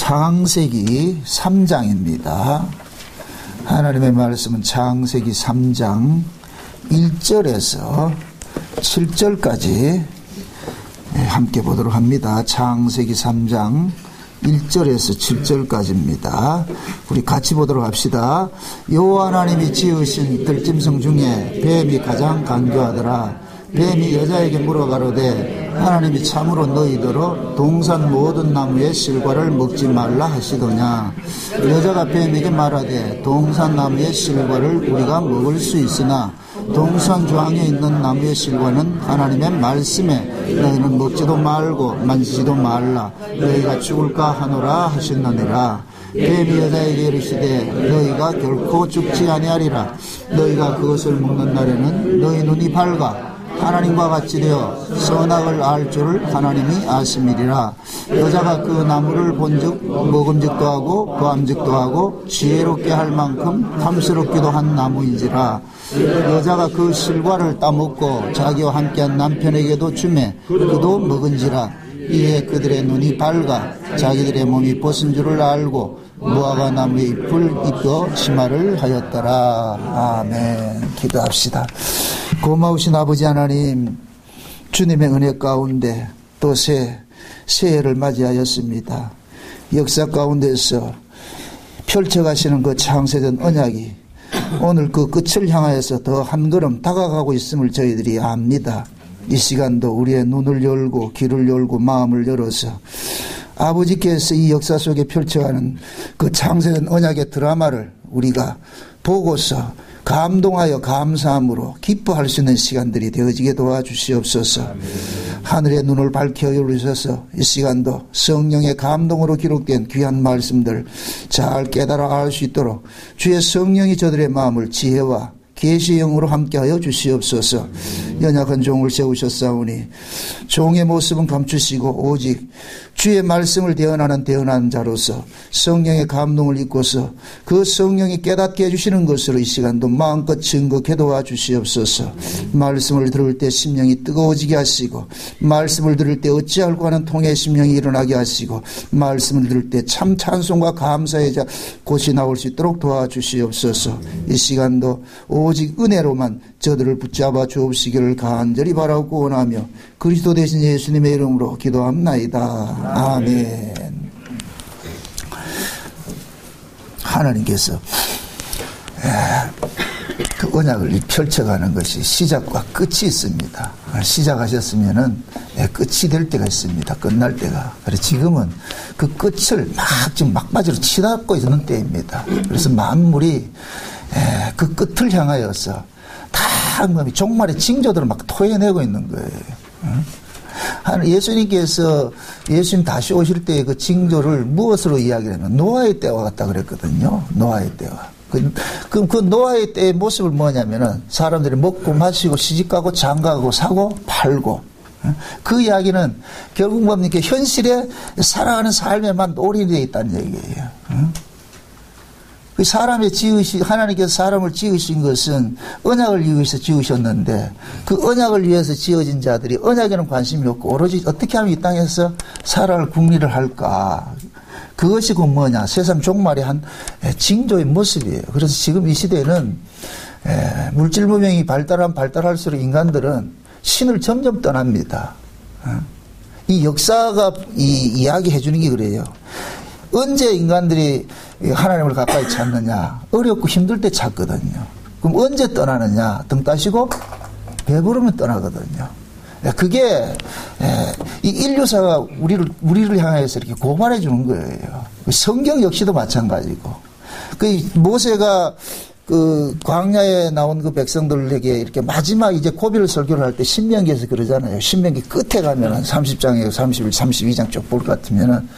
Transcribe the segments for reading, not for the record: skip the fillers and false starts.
창세기 3장입니다. 하나님의 말씀은 창세기 3장 1절에서 7절까지 함께 보도록 합니다. 창세기 3장 1절에서 7절까지입니다. 우리 같이 보도록 합시다. 여호와 하나님이 지으신 들짐승 중에 뱀이 가장 간교하더라. 뱀이 여자에게 물어가로되 하나님이 참으로 너희더러 동산 모든 나무의 실과를 먹지 말라 하시더냐. 여자가 뱀에게 말하되 동산 나무의 실과를 우리가 먹을 수 있으나 동산 조항에 있는 나무의 실과는 하나님의 말씀에 너희는 먹지도 말고 만지지도 말라 너희가 죽을까 하노라 하셨느니라. 뱀이 여자에게 이르시되 너희가 결코 죽지 아니하리라. 너희가 그것을 먹는 날에는 너희 눈이 밝아 하나님과 같이 되어 선악을 알 줄을 하나님이 아심이리라. 여자가 그 나무를 본즉 먹음직도 하고 보암직도 하고 지혜롭게 할 만큼 탐스럽기도 한 나무인지라. 여자가 그 실과를 따먹고 자기와 함께한 남편에게도 주매 그도 먹은지라. 이에 그들의 눈이 밝아 자기들의 몸이 벗은 줄을 알고 무화과 나무의 잎을 입어 치마를 하였더라. 아멘. 기도합시다. 고마우신 아버지 하나님, 주님의 은혜 가운데 또 새해를 맞이하였습니다. 역사 가운데서 펼쳐가시는 그 창세전 언약이 오늘 그 끝을 향하여서 더 한 걸음 다가가고 있음을 저희들이 압니다. 이 시간도 우리의 눈을 열고 귀를 열고 마음을 열어서 아버지께서 이 역사 속에 펼쳐가는 그 창세전 언약의 드라마를 우리가 보고서 감동하여 감사함으로 기뻐할 수 있는 시간들이 되어지게 도와주시옵소서. 하늘의 눈을 밝혀 열으셔서 이 시간도 성령의 감동으로 기록된 귀한 말씀들 잘 깨달아 알 수 있도록 주의 성령이 저들의 마음을 지혜와 계시의 영으로 함께하여 주시옵소서. 연약한 종을 세우셨사오니 종의 모습은 감추시고 오직 주의 말씀을 대언하는 대언하는 자로서 성령의 감동을 입고서 그 성령이 깨닫게 해주시는 것으로 이 시간도 마음껏 증거해 도와주시옵소서. 말씀을 들을 때 심령이 뜨거워지게 하시고 말씀을 들을 때 어찌할까 하는 통의 심령이 일어나게 하시고 말씀을 들을 때 참 찬송과 감사의 곳이 나올 수 있도록 도와주시옵소서. 이 시간도 오직 은혜로만 저들을 붙잡아 주옵시기를 간절히 바라고 원하며 그리스도 되신 예수님의 이름으로 기도합나이다. 아멘. 하나님께서 그 언약을 펼쳐가는 것이 시작과 끝이 있습니다. 시작하셨으면은 끝이 될 때가 있습니다. 끝날 때가. 그래서 지금은 그 끝을 지금 막바지로 치닫고 있는 때입니다. 그래서 만물이 그 끝을 향하여서 다 종말의 징조들을 막 토해내고 있는 거예요. 예수님께서 예수님 다시 오실 때의 그 징조를 무엇으로 이야기하면 노아의 때와 같다 그랬거든요. 노아의 때와. 그 노아의 때의 모습을 뭐냐면은 사람들이 먹고 마시고 시집가고 장가가고 사고 팔고 그 이야기는 결국 뭡니까? 현실에 살아가는 삶에만 올인되어 있다는 얘기예요. 그 하나님께서 사람을 지으신 것은 언약을 위해서 지으셨는데 그 언약을 위해서 지어진 자들이 언약에는 관심이 없고 오로지 어떻게 하면 이 땅에서 살아갈 국리를 할까. 그것이 그 뭐냐. 세상 종말의 한 징조의 모습이에요. 그래서 지금 이 시대는 물질 문명이 발달할수록 인간들은 신을 점점 떠납니다. 이 역사가 이야기해 주는 게 그래요. 언제 인간들이 하나님을 가까이 찾느냐? 어렵고 힘들 때 찾거든요. 그럼 언제 떠나느냐? 등 따시고 배부르면 떠나거든요. 그게 이 인류사가 우리를 향해서 이렇게 고발해 주는 거예요. 성경 역시도 마찬가지고. 그 모세가 그 광야에 나온 그 백성들에게 이렇게 마지막 이제 고비를 설교를 할 때 신명기에서 그러잖아요. 신명기 끝에 가면은 30장에 31, 32장 쪽 볼 것 같으면은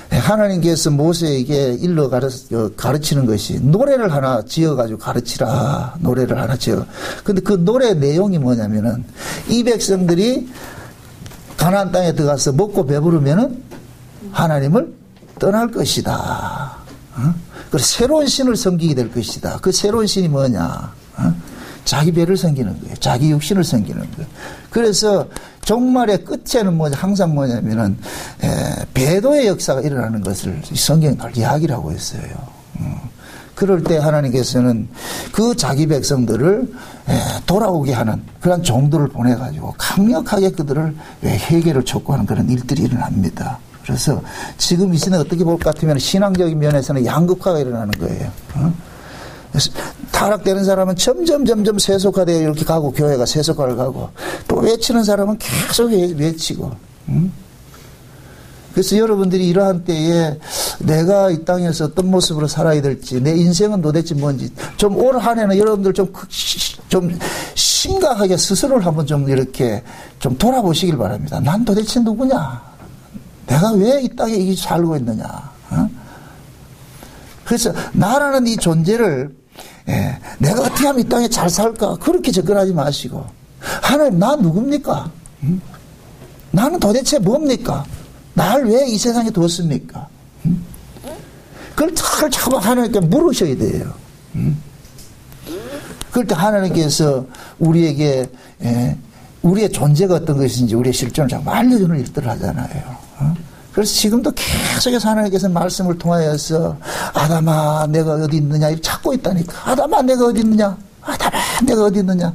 하나님께서 모세에게 일러 가르치는 것이 노래를 하나 지어가지고 가르치라. 노래를 하나 지어. 근데 그 노래 내용이 뭐냐면은 이 백성들이 가나안 땅에 들어가서 먹고 배부르면은 하나님을 떠날 것이다. 그래서 새로운 신을 섬기게 될 것이다. 그 새로운 신이 뭐냐? 자기 배를 섬기는 거예요. 자기 육신을 섬기는 거예요. 그래서 종말의 끝에는 항상 뭐냐면은 배도의 역사가 일어나는 것을 성경이 이야기를 하고 있어요. 그럴 때 하나님께서는 그 자기 백성들을 돌아오게 하는 그런 종들을 보내가지고 강력하게 그들을 회개를 촉구하는 그런 일들이 일어납니다. 그래서 지금 이 시대 어떻게 볼 것 같으면 신앙적인 면에서는 양극화가 일어나는 거예요. 그래서 타락되는 사람은 점점 세속화되어 이렇게 가고 교회가 세속화를 가고 또 외치는 사람은 계속 외치고 그래서 여러분들이 이러한 때에 내가 이 땅에서 어떤 모습으로 살아야 될지 내 인생은 도대체 뭔지 좀 올 한 해는 여러분들 좀 심각하게 스스로를 한번 좀 이렇게 좀 돌아보시길 바랍니다. 난 도대체 누구냐? 내가 왜 이 땅에 살고 있느냐? 그래서 나라는 이 존재를 내가 어떻게 하면 이 땅에 잘 살까? 그렇게 접근하지 마시고 하나님 나 누굽니까? 나는 도대체 뭡니까? 날 왜 이 세상에 두었습니까? 그걸 잘 하나님께 물으셔야 돼요. 그럴 때 하나님께서 우리에게 우리의 존재가 어떤 것인지 우리의 실존을 자꾸 알려주는 일들을 하잖아요. 그래서 지금도 계속해서 하나님께서 말씀을 통하여서 아담아 내가 어디 있느냐 이렇게 찾고 있다니까. 아담아 내가 어디 있느냐. 아담아 내가 어디 있느냐.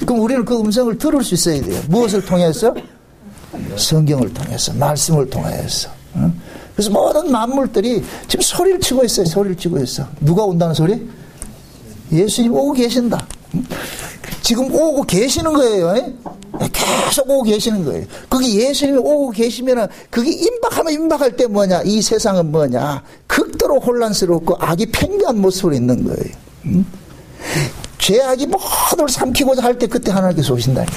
그럼 우리는 그 음성을 들을 수 있어야 돼요. 무엇을 통해서? 성경을 통해서 말씀을 통해서. 그래서 모든 만물들이 지금 소리를 치고 있어요. 소리를 치고 있어. 누가 온다는 소리? 예수님 오고 계신다. 지금 오고 계시는 거예요. 계속 오고 계시는 거예요. 그게 예수님이 오고 계시면은 그게 임박하면 임박할 때 뭐냐? 이 세상은 뭐냐? 극도로 혼란스럽고 악이 팽배한 모습으로 있는 거예요. 죄악이 모두를 삼키고자 할 때 그때 하나님께서 오신다니까.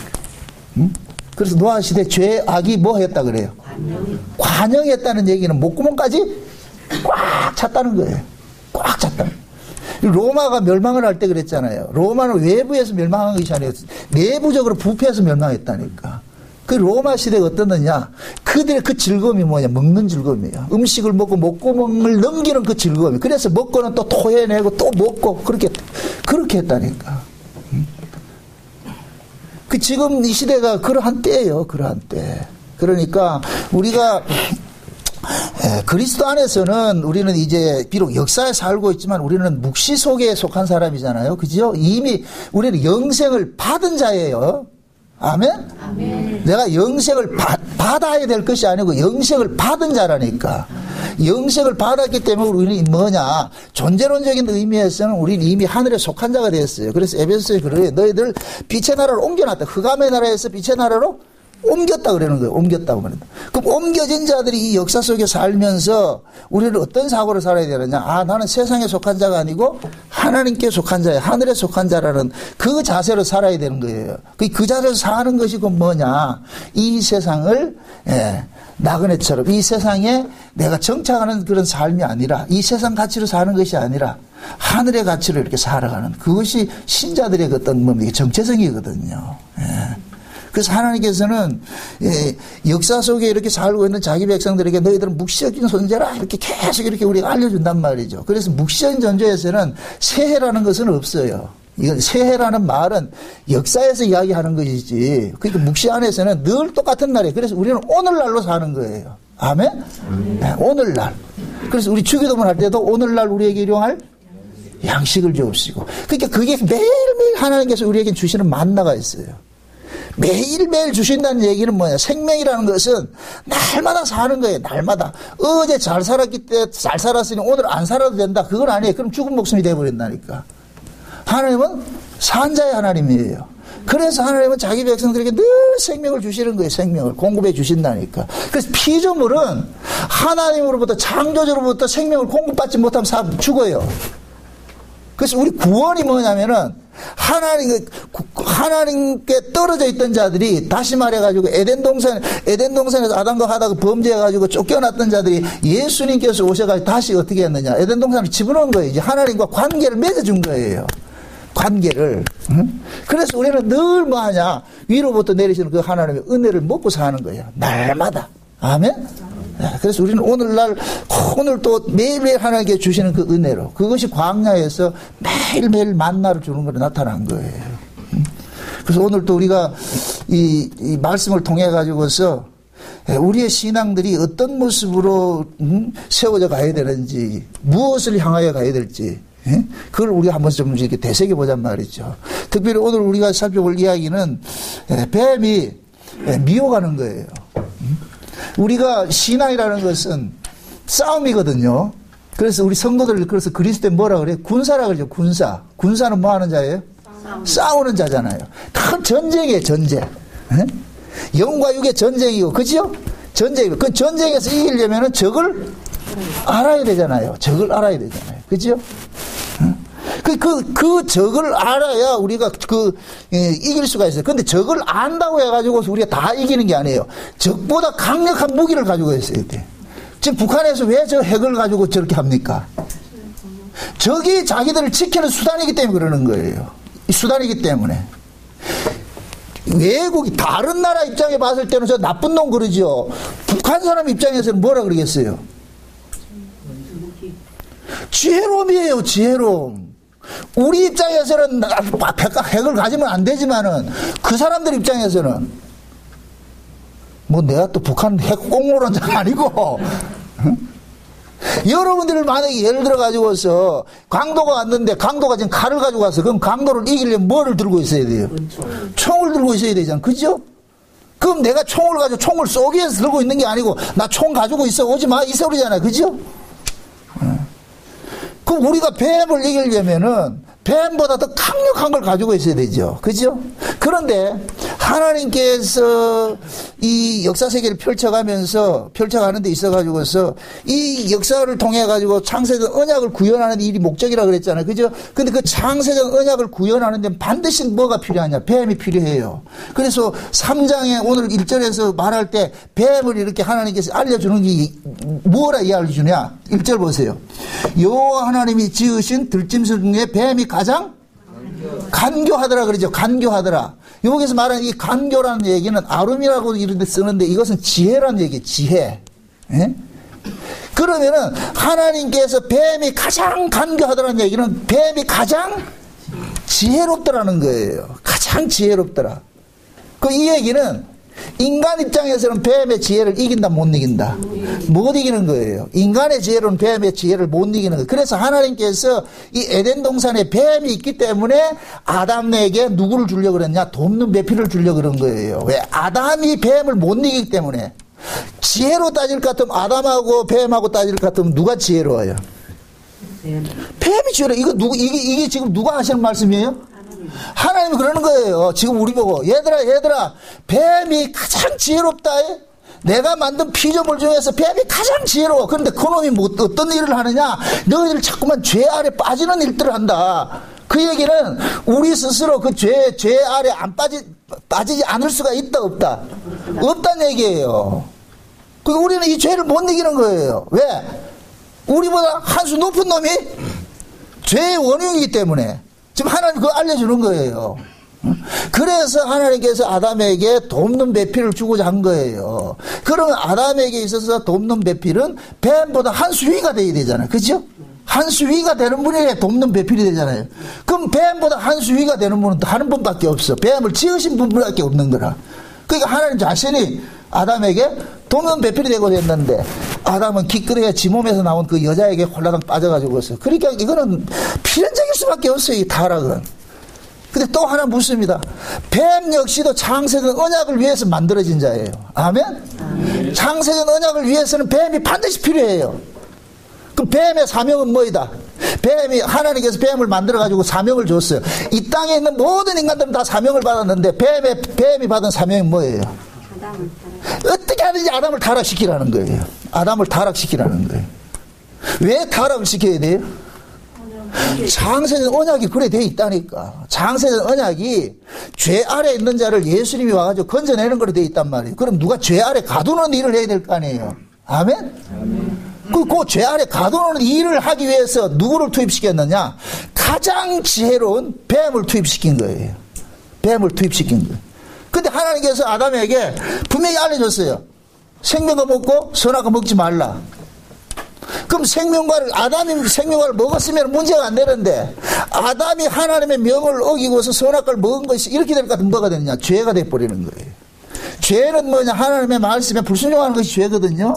그래서 노아 시대 죄악이 뭐 했다 그래요? 관영했다는 얘기는 목구멍까지 꽉 찼다는 거예요. 꽉 찼다. 로마가 멸망을 할 때 그랬잖아요. 로마는 외부에서 멸망한 것이 아니에요. 내부적으로 부패해서 멸망했다니까. 그 로마 시대가 어떻느냐? 그들의 그 즐거움이 뭐냐? 먹는 즐거움이에요. 음식을 먹고 목구멍을 넘기는 그 즐거움이. 그래서 먹고는 또 토해내고 또 먹고 그렇게 했다니까. 그 지금 이 시대가 그러한 때예요. 그러한 때. 그러니까 우리가 그리스도 안에서는 우리는 이제 비록 역사에 살고 있지만 우리는 묵시 속에 속한 사람이잖아요. 그죠? 이미 우리는 영생을 받은 자예요. 아멘? 아멘. 내가 영생을 받아야 될 것이 아니고 영생을 받은 자라니까. 영생을 받았기 때문에 우리는 뭐냐? 존재론적인 의미에서는 우리는 이미 하늘에 속한 자가 되었어요. 그래서 에베소서에 그래요. 너희들 빛의 나라로 옮겨놨다. 흑암의 나라에서 빛의 나라로 옮겼다 그러는 거예요. 옮겼다고 말합니다. 그럼 옮겨진 자들이 이 역사 속에 살면서 우리는 어떤 사고를 살아야 되느냐? 아, 나는 세상에 속한 자가 아니고 하나님께 속한 자야. 하늘에 속한 자라는 그 자세로 살아야 되는 거예요. 그 자세로 사는 것이 그 뭐냐? 이 세상을 나그네처럼 이 세상에 내가 정착하는 그런 삶이 아니라 이 세상 가치로 사는 것이 아니라 하늘의 가치로 이렇게 살아가는 그것이 신자들의 어떤 뭡니까? 정체성이거든요. 그래서 하나님께서는 역사 속에 이렇게 살고 있는 자기 백성들에게 너희들은 묵시적인 존재라 이렇게 계속 이렇게 우리가 알려준단 말이죠. 그래서 묵시적인 존재에서는 새해라는 것은 없어요. 이건 새해라는 말은 역사에서 이야기하는 것이지. 그러니까 묵시 안에서는 늘 똑같은 날이에요. 그래서 우리는 오늘날로 사는 거예요. 아멘? 네, 오늘날. 그래서 우리 주기도문 할 때도 오늘날 우리에게 일용할 양식을 주옵시고. 그러니까 그게 매일매일 하나님께서 우리에게 주시는 만나가 있어요. 매일매일 주신다는 얘기는 뭐냐? 생명이라는 것은 날마다 사는 거예요. 날마다. 어제 잘 살았기 때문에 잘 살았으니 오늘 안 살아도 된다. 그건 아니에요. 그럼 죽은 목숨이 돼버린다니까. 하나님은 산자의 하나님이에요. 그래서 하나님은 자기 백성들에게 늘 생명을 주시는 거예요. 생명을 공급해 주신다니까. 그래서 피조물은 하나님으로부터 창조주로부터 생명을 공급받지 못하면 죽어요. 그래서 우리 구원이 뭐냐면은 하나님께 떨어져 있던 자들이 다시 말해가지고 에덴동산에서 아담과 하다가 범죄해가지고 쫓겨났던 자들이 예수님께서 오셔가지고 다시 어떻게 했느냐? 에덴동산을 집어넣은 거예요. 이제 하나님과 관계를 맺어준 거예요. 관계를. 응? 그래서 우리는 늘 뭐하냐? 위로부터 내리시는 그 하나님의 은혜를 먹고 사는 거예요. 날마다. 아멘? 그래서 우리는 오늘 또 매일매일 하나님께 주시는 그 은혜로 그것이 광야에서 매일매일 만나를 주는 거로 나타난 거예요. 그래서 오늘 또 우리가 이 말씀을 통해 가지고서 우리의 신앙들이 어떤 모습으로 세워져 가야 되는지 무엇을 향하여 가야 될지 그걸 우리가 한번 좀 이렇게 되새겨보잔 말이죠. 특별히 오늘 우리가 살펴볼 이야기는 뱀이 미혹하는 거예요. 우리가 신앙이라는 것은 싸움이거든요. 그래서 우리 성도들 그래서 그리스도에 뭐라 그래요? 군사라 그러죠. 군사. 군사는 뭐 하는 자예요? 싸우는 자잖아요. 큰 전쟁이에요. 전쟁. 영과 육의 전쟁이고 그죠? 전쟁이고 그 전쟁에서 이기려면은 적을 알아야 되잖아요. 적을 알아야 되잖아요. 그죠? 그 적을 알아야 우리가 이길 수가 있어요. 근데 적을 안다고 해가지고 우리가 다 이기는 게 아니에요. 적보다 강력한 무기를 가지고 있어야 돼. 지금 북한에서 왜 저 핵을 가지고 저렇게 합니까? 적이 자기들을 지키는 수단이기 때문에 그러는 거예요. 수단이기 때문에. 외국이 다른 나라 입장에 봤을 때는 저 나쁜 놈 그러죠. 북한 사람 입장에서는 뭐라 그러겠어요? 지혜로움이에요. 지혜로움. 우리 입장에서는 백각 핵을 가지면 안 되지만은 그 사람들 입장에서는 뭐 내가 또 북한 핵 공모론자가 아니고 여러분들 만약에 예를 들어 가지고서 강도가 왔는데 강도가 지금 칼을 가지고 왔어. 그럼 강도를 이기려면 뭐를 들고 있어야 돼요? 총을 들고 있어야 되잖아. 그죠? 그럼 내가 총을 가지고 총을 쏘기 위해서 들고 있는 게 아니고 나 총 가지고 있어 오지 마 이 소리잖아. 그죠? 그럼 우리가 뱀을 이기려면은 뱀보다 더 강력한 걸 가지고 있어야 되죠. 그죠? 그런데 하나님께서 이 역사 세계를 펼쳐가는 데 있어가지고서 이 역사를 통해가지고 창세전 언약을 구현하는 일이 목적이라 그랬잖아요. 그죠? 근데 그 창세전 언약을 구현하는 데는 반드시 뭐가 필요하냐? 뱀이 필요해요. 그래서 3장에 오늘 1절에서 말할 때 뱀을 이렇게 하나님께서 알려주는 게 뭐라 이야기해주냐? 1절 보세요. 여호와 하나님이 지으신 들짐승 중에 뱀이 가장 간교하더라 그러죠. 간교하더라. 여기서 말하는 이 간교라는 얘기는 아름이라고 이런 데 쓰는데 이것은 지혜라는 얘기예요. 지혜. 예? 그러면은 하나님께서 뱀이 가장 간교하더라는 얘기는 뱀이 가장 지혜롭더라는 거예요. 가장 지혜롭더라. 이 얘기는 인간 입장에서는 뱀의 지혜를 이긴다 못 이긴다? 못 이기는 거예요. 인간의 지혜로는 뱀의 지혜를 못 이기는 거예요. 그래서 하나님께서 이 에덴 동산에 뱀이 있기 때문에 아담에게 누구를 주려고 그랬냐? 돕는 배필을 주려고 그런 거예요. 왜? 아담이 뱀을 못 이기기 때문에. 지혜로 따질 것 같으면 아담하고 뱀하고 따질 것 같으면 누가 지혜로워요? 뱀이 지혜로워요. 이게 지금 누가 하시는 말씀이에요? 하나님이 그러는 거예요. 지금 우리 보고 얘들아 뱀이 가장 지혜롭다. 내가 만든 피조물 중에서 뱀이 가장 지혜로워. 그런데 그놈이 뭐 어떤 일을 하느냐? 너희들 자꾸만 죄 아래 빠지는 일들을 한다. 그 얘기는 우리 스스로 그 죄 아래 안 빠지지 않을 수가 있다 없다? 없다는 얘기예요. 그러니까 우리는 이 죄를 못 이기는 거예요. 왜? 우리보다 한 수 높은 놈이 죄의 원흉이기 때문에 지금 하나님 그거 알려주는 거예요. 그래서 하나님께서 아담에게 돕는 배필을 주고자 한 거예요. 그러면 아담에게 있어서 돕는 배필은 뱀보다 한 수 위가 돼야 되잖아요. 그죠? 한 수 위가 되는 분이 돕는 배필이 되잖아요. 그럼 뱀보다 한 수 위가 되는 분은 다른 분밖에 없어. 뱀을 지으신 분밖에 없는 거라. 그러니까 하나님 자신이 아담에게 돕는 배필이 되고 됐는데 아담은 기껏해야 지 몸에서 나온 그 여자에게 홀라당 빠져가지고서. 그러니까 이거는 필연적일 수밖에 없어요. 이 타락은. 근데 또 하나 묻습니다. 뱀 역시도 창세전 언약을 위해서 만들어진 자예요. 아멘? 창세전 언약을 위해서는 뱀이 반드시 필요해요. 그럼 뱀의 사명은 뭐이다? 하나님께서 뱀을 만들어가지고 사명을 줬어요. 이 땅에 있는 모든 인간들은 다 사명을 받았는데 뱀이 받은 사명이 뭐예요? 어떻게 하든지 아담을 타락시키라는 거예요. 아담을 타락시키라는 거예요. 왜 타락을 시켜야 돼요? 창세전 언약이 그래 돼 있다니까. 창세전 언약이 죄 아래 있는 자를 예수님이 와가지고 건져내는 거로 돼 있단 말이에요. 그럼 누가 죄 아래 가두는 일을 해야 될 거 아니에요. 아멘? 그 죄 아래 가두는 일을 하기 위해서 누구를 투입시켰느냐? 가장 지혜로운 뱀을 투입시킨 거예요. 뱀을 투입시킨 거예요. 근데 하나님께서 아담에게 분명히 알려줬어요. 생명과 먹고 선악과 먹지 말라. 그럼 아담이 생명과를 먹었으면 문제가 안 되는데, 아담이 하나님의 명을 어기고서 선악과를 먹은 것이 이렇게 될 것 같으면 뭐가 되느냐? 죄가 돼버리는 거예요. 죄는 뭐냐? 하나님의 말씀에 불순종하는 것이 죄거든요.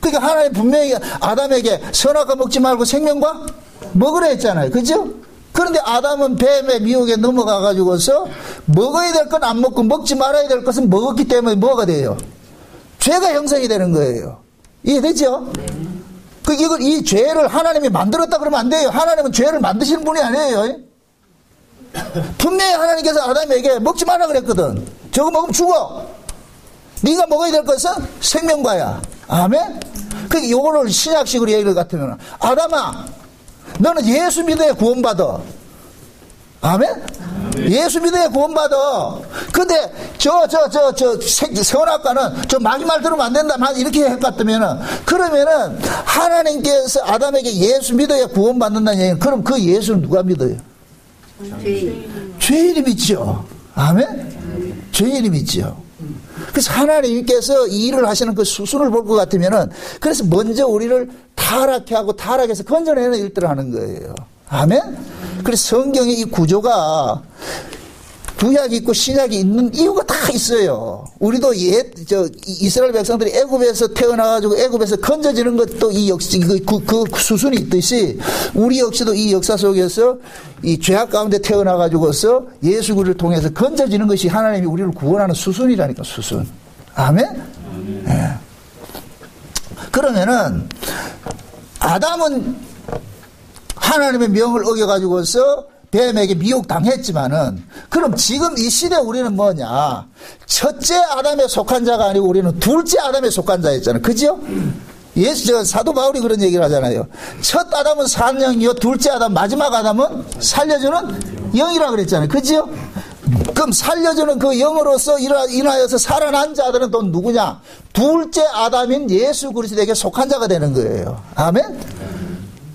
그러니까 하나님 분명히 아담에게 선악과 먹지 말고 생명과 먹으라 했잖아요. 그죠? 그런데 아담은 뱀의 미혹에 넘어가가지고서 먹어야 될 건 안 먹고 먹지 말아야 될 것은 먹었기 때문에 뭐가 돼요? 죄가 형성이 되는 거예요. 이해되죠? 이 죄를 하나님이 만들었다 그러면 안 돼요. 하나님은 죄를 만드시는 분이 아니에요. 분명히 하나님께서 아담에게 먹지 말라 그랬거든. 저거 먹으면 죽어. 네가 먹어야 될 것은 생명과야. 아멘? 그러니까 요거를 신약식으로 얘기를 같으면, 아담아, 너는 예수 믿어야 구원받아. 아멘? 예수 믿어야 구원받아. 근데 선악과는 저 마귀 말 들으면 안 된다 이렇게 했겠다면은, 그러면은 하나님께서 아담에게 예수 믿어야 구원받는다는 얘기는, 그럼 그 예수는 누가 믿어요? 죄인이 믿죠. 아멘? 죄인이 믿죠. 그래서 하나님께서 이 일을 하시는 그 수순을 볼 것 같으면은, 그래서 먼저 우리를 타락해 하고 타락해서 건져내는 일들을 하는 거예요. 아멘? 그래서 성경의 이 구조가 구약이 있고 신약이 있는 이유가 다 있어요. 우리도 이스라엘 백성들이 애굽에서 태어나가지고 애굽에서 건져지는 것도 이 역시 그 수순이 있듯이, 우리 역시도 이 역사 속에서 이 죄악 가운데 태어나가지고서 예수 그리스도를 통해서 건져지는 것이 하나님이 우리를 구원하는 수순이라니까, 수순. 아멘? 네. 그러면은 아담은 하나님의 명을 어겨가지고서 뱀에게 미혹당했지만은, 그럼 지금 이 시대 우리는 뭐냐? 첫째 아담에 속한 자가 아니고 우리는 둘째 아담에 속한 자였잖아요. 그죠? 사도 바울이 그런 얘기를 하잖아요. 첫 아담은 산영이요, 둘째 아담, 마지막 아담은 살려주는 영이라 그랬잖아요. 그죠? 그럼 살려주는 그 영으로서 인하여서 살아난 자들은 또 누구냐? 둘째 아담인 예수 그리스도에게 속한 자가 되는 거예요. 아멘?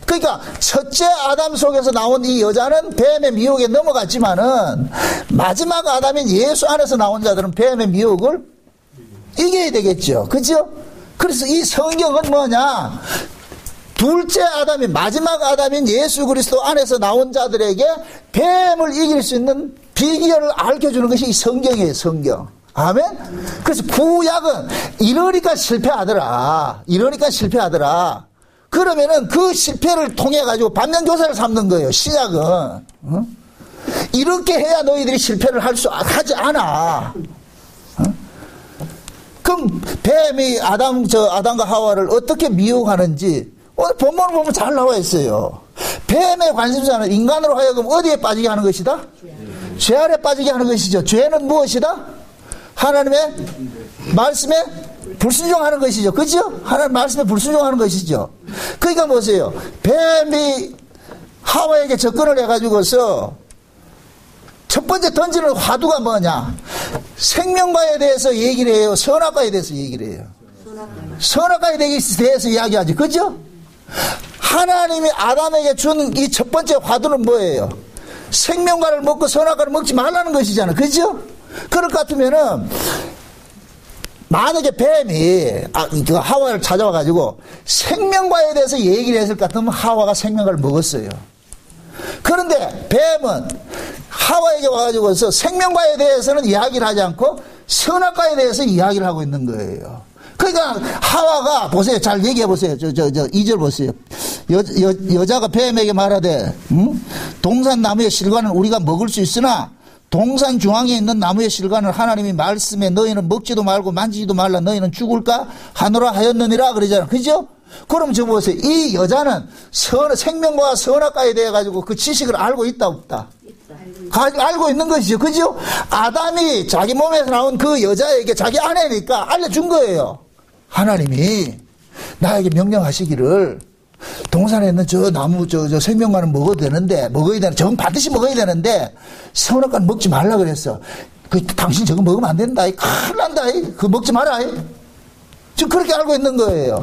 그러니까 첫째 아담 속에서 나온 이 여자는 뱀의 미혹에 넘어갔지만은, 마지막 아담인 예수 안에서 나온 자들은 뱀의 미혹을 이겨야 되겠죠. 그죠? 그래서 이 성경은 뭐냐? 둘째 아담인, 마지막 아담인 예수 그리스도 안에서 나온 자들에게 뱀을 이길 수 있는 비결을 알려주는 것이 이 성경이에요. 성경. 아멘? 그래서 구약은 이러니까 실패하더라. 그러면은 그 실패를 통해 가지고 반면교사를 삼는 거예요. 신약은. 이렇게 해야 너희들이 실패를 하지 않아. 그럼 뱀이 아담과 하와를 어떻게 미혹하는지 오늘 본문을 보면 잘 나와 있어요. 뱀의 관심사는 인간으로 하여금 어디에 빠지게 하는 것이다? 죄 아래 빠지게 하는 것이죠. 죄는 무엇이다? 하나님의 말씀에 불순종하는 것이죠. 그죠? 하나님 말씀에 불순종하는 것이죠. 그러니까 보세요. 뱀이 하와에게 접근을 해가지고서 첫 번째 던지는 화두가 뭐냐? 생명과에 대해서 얘기를 해요? 선악과에 대해서 얘기를 해요? 선악과에 대해서 이야기하지. 그죠? 하나님이 아담에게 준 이 첫 번째 화두는 뭐예요? 생명과를 먹고 선악과를 먹지 말라는 것이잖아. 그죠? 그럴 것 같으면은, 만약에 뱀이 하와를 찾아와가지고 생명과에 대해서 얘기를 했을 것 같으면 하와가 생명과를 먹었어요. 그런데 뱀은 하와에게 와가지고서 생명과에 대해서는 이야기를 하지 않고 선악과에 대해서 이야기를 하고 있는 거예요. 그러니까 하와가, 보세요. 잘 얘기해 보세요. 2절 보세요. 여자가 뱀에게 말하되, 동산 나무의 실과는 우리가 먹을 수 있으나 동산 중앙에 있는 나무의 실과는 하나님이 말씀에 너희는 먹지도 말고 만지지도 말라 너희는 죽을까 하노라 하였느니라 그러잖아. 그죠? 그럼 저 보세요. 이 여자는 생명과 선악과에 대해 가지고 그 지식을 알고 있다 없다? 알고 있는 것이죠. 그죠? 아담이 자기 몸에서 나온 그 여자에게 자기 아내니까 알려준 거예요. 하나님이 나에게 명령하시기를 동산에 있는 저 나무 저 생명과는 먹어야 되는데 정 반드시 먹어야 되는데 선악과는 먹지 말라 그랬어. 당신 저거 먹으면 안 된다. 큰일 난다. 그거 먹지 마라. 지금 그렇게 알고 있는 거예요.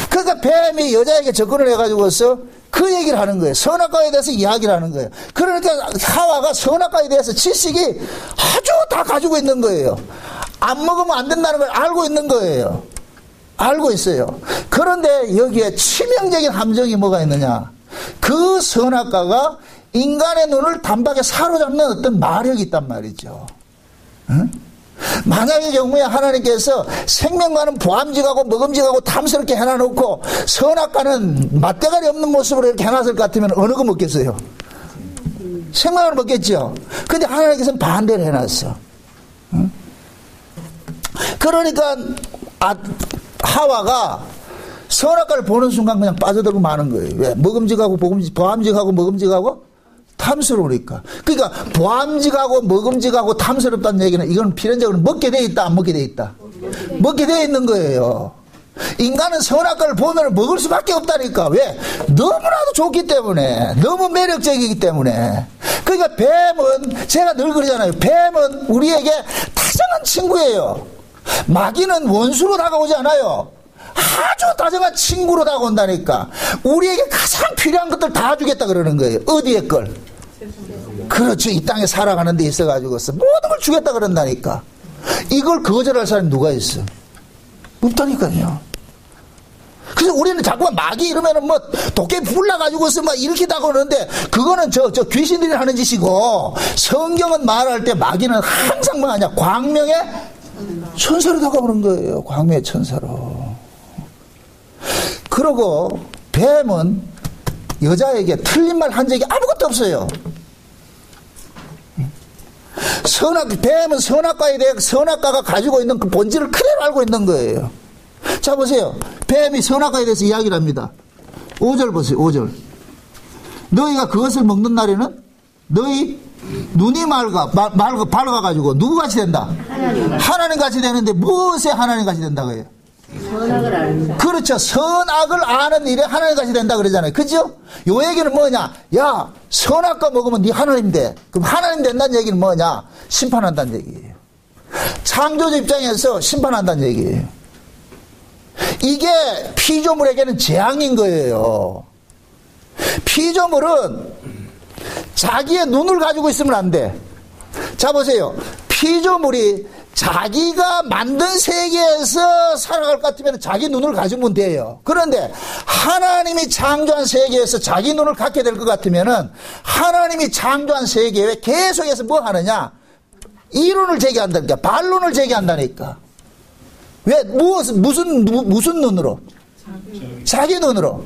그러니까 뱀이 여자에게 접근을 해가지고서 그 얘기를 하는 거예요. 선악과에 대해서 이야기를 하는 거예요. 그러니까 하와가 선악과에 대해서 지식이 아주 다 가지고 있는 거예요. 안 먹으면 안 된다는 걸 알고 있는 거예요. 알고 있어요. 그런데 여기에 치명적인 함정이 뭐가 있느냐? 그 선악과가 인간의 눈을 단박에 사로잡는 어떤 마력이 있단 말이죠. 응? 만약의 경우에 하나님께서 생명과는 보암직하고 먹음직하고 탐스럽게 해놔놓고 선악과는 맛대가리 없는 모습으로 이렇게 해놨을 것 같으면 어느 거 먹겠어요? 생명을 먹겠죠. 근데 하나님께서는 반대로 해놨어. 응? 그러니까 하와가 선악과를 보는 순간 그냥 빠져들고 마는 거예요. 왜? 먹음직하고 보암직하고 먹음직하고 탐스러우니까. 그러니까 보암직하고 먹음직하고 탐스럽다는 얘기는 이건 필연적으로 먹게 돼 있다, 안 먹게 돼 있다? 먹게 돼 있는 거예요. 인간은 선악과를 보면 먹을 수밖에 없다니까. 왜? 너무나도 좋기 때문에, 너무 매력적이기 때문에. 그러니까 뱀은, 제가 늘 그러잖아요. 뱀은 우리에게 다정한 친구예요. 마귀는 원수로 다가오지 않아요. 아주 다정한 친구로 다가온다니까. 우리에게 가장 필요한 것들 다 주겠다 그러는 거예요. 어디에 걸? 그렇죠. 이 땅에 살아가는 데 있어가지고 모든 걸 주겠다 그런다니까. 이걸 거절할 사람이 누가 있어? 없다니까요. 그래서 우리는 자꾸만 마귀 이러면은 뭐 도깨비 불나가지고서 막 일으키다고 그러는데 그거는 저 귀신들이 하는 짓이고, 성경은 말할 때 마귀는 항상 뭐 하냐? 광명의 천사로 다가오는 거예요. 광명의 천사로. 그러고 뱀은 여자에게 틀린 말 한 적이 아무것도 없어요. 뱀은 선악과에 대해 선악과가 가지고 있는 그 본질을 그대로 알고 있는 거예요. 자 보세요. 뱀이 선악과에 대해서 이야기를 합니다. 5절 보세요. 5절. 너희가 그것을 먹는 날에는 너희 눈이 밝아가지고 누구같이 된다? 하나님같이 되는데 무엇에 하나님같이 된다고 해요? 선악을 아는. 그렇죠. 선악을 아는 일에 하나님같이 된다 그러잖아요. 그죠? 요 얘기는 뭐냐? 야, 선악과 먹으면 네 하나님 돼. 그럼 하나님 된다는 얘기는 뭐냐? 심판한다는 얘기예요. 창조주 입장에서 심판한다는 얘기예요. 이게 피조물에게는 재앙인 거예요. 피조물은 자기의 눈을 가지고 있으면 안 돼. 자 보세요. 피조물이 자기가 만든 세계에서 살아갈 것 같으면 자기 눈을 가지면 돼요. 그런데 하나님이 창조한 세계에서 자기 눈을 갖게 될 것 같으면은 하나님이 창조한 세계에 계속해서 뭐 하느냐? 이론을 제기한다니까. 반론을 제기한다니까. 왜? 무슨 눈으로? 자기 눈으로.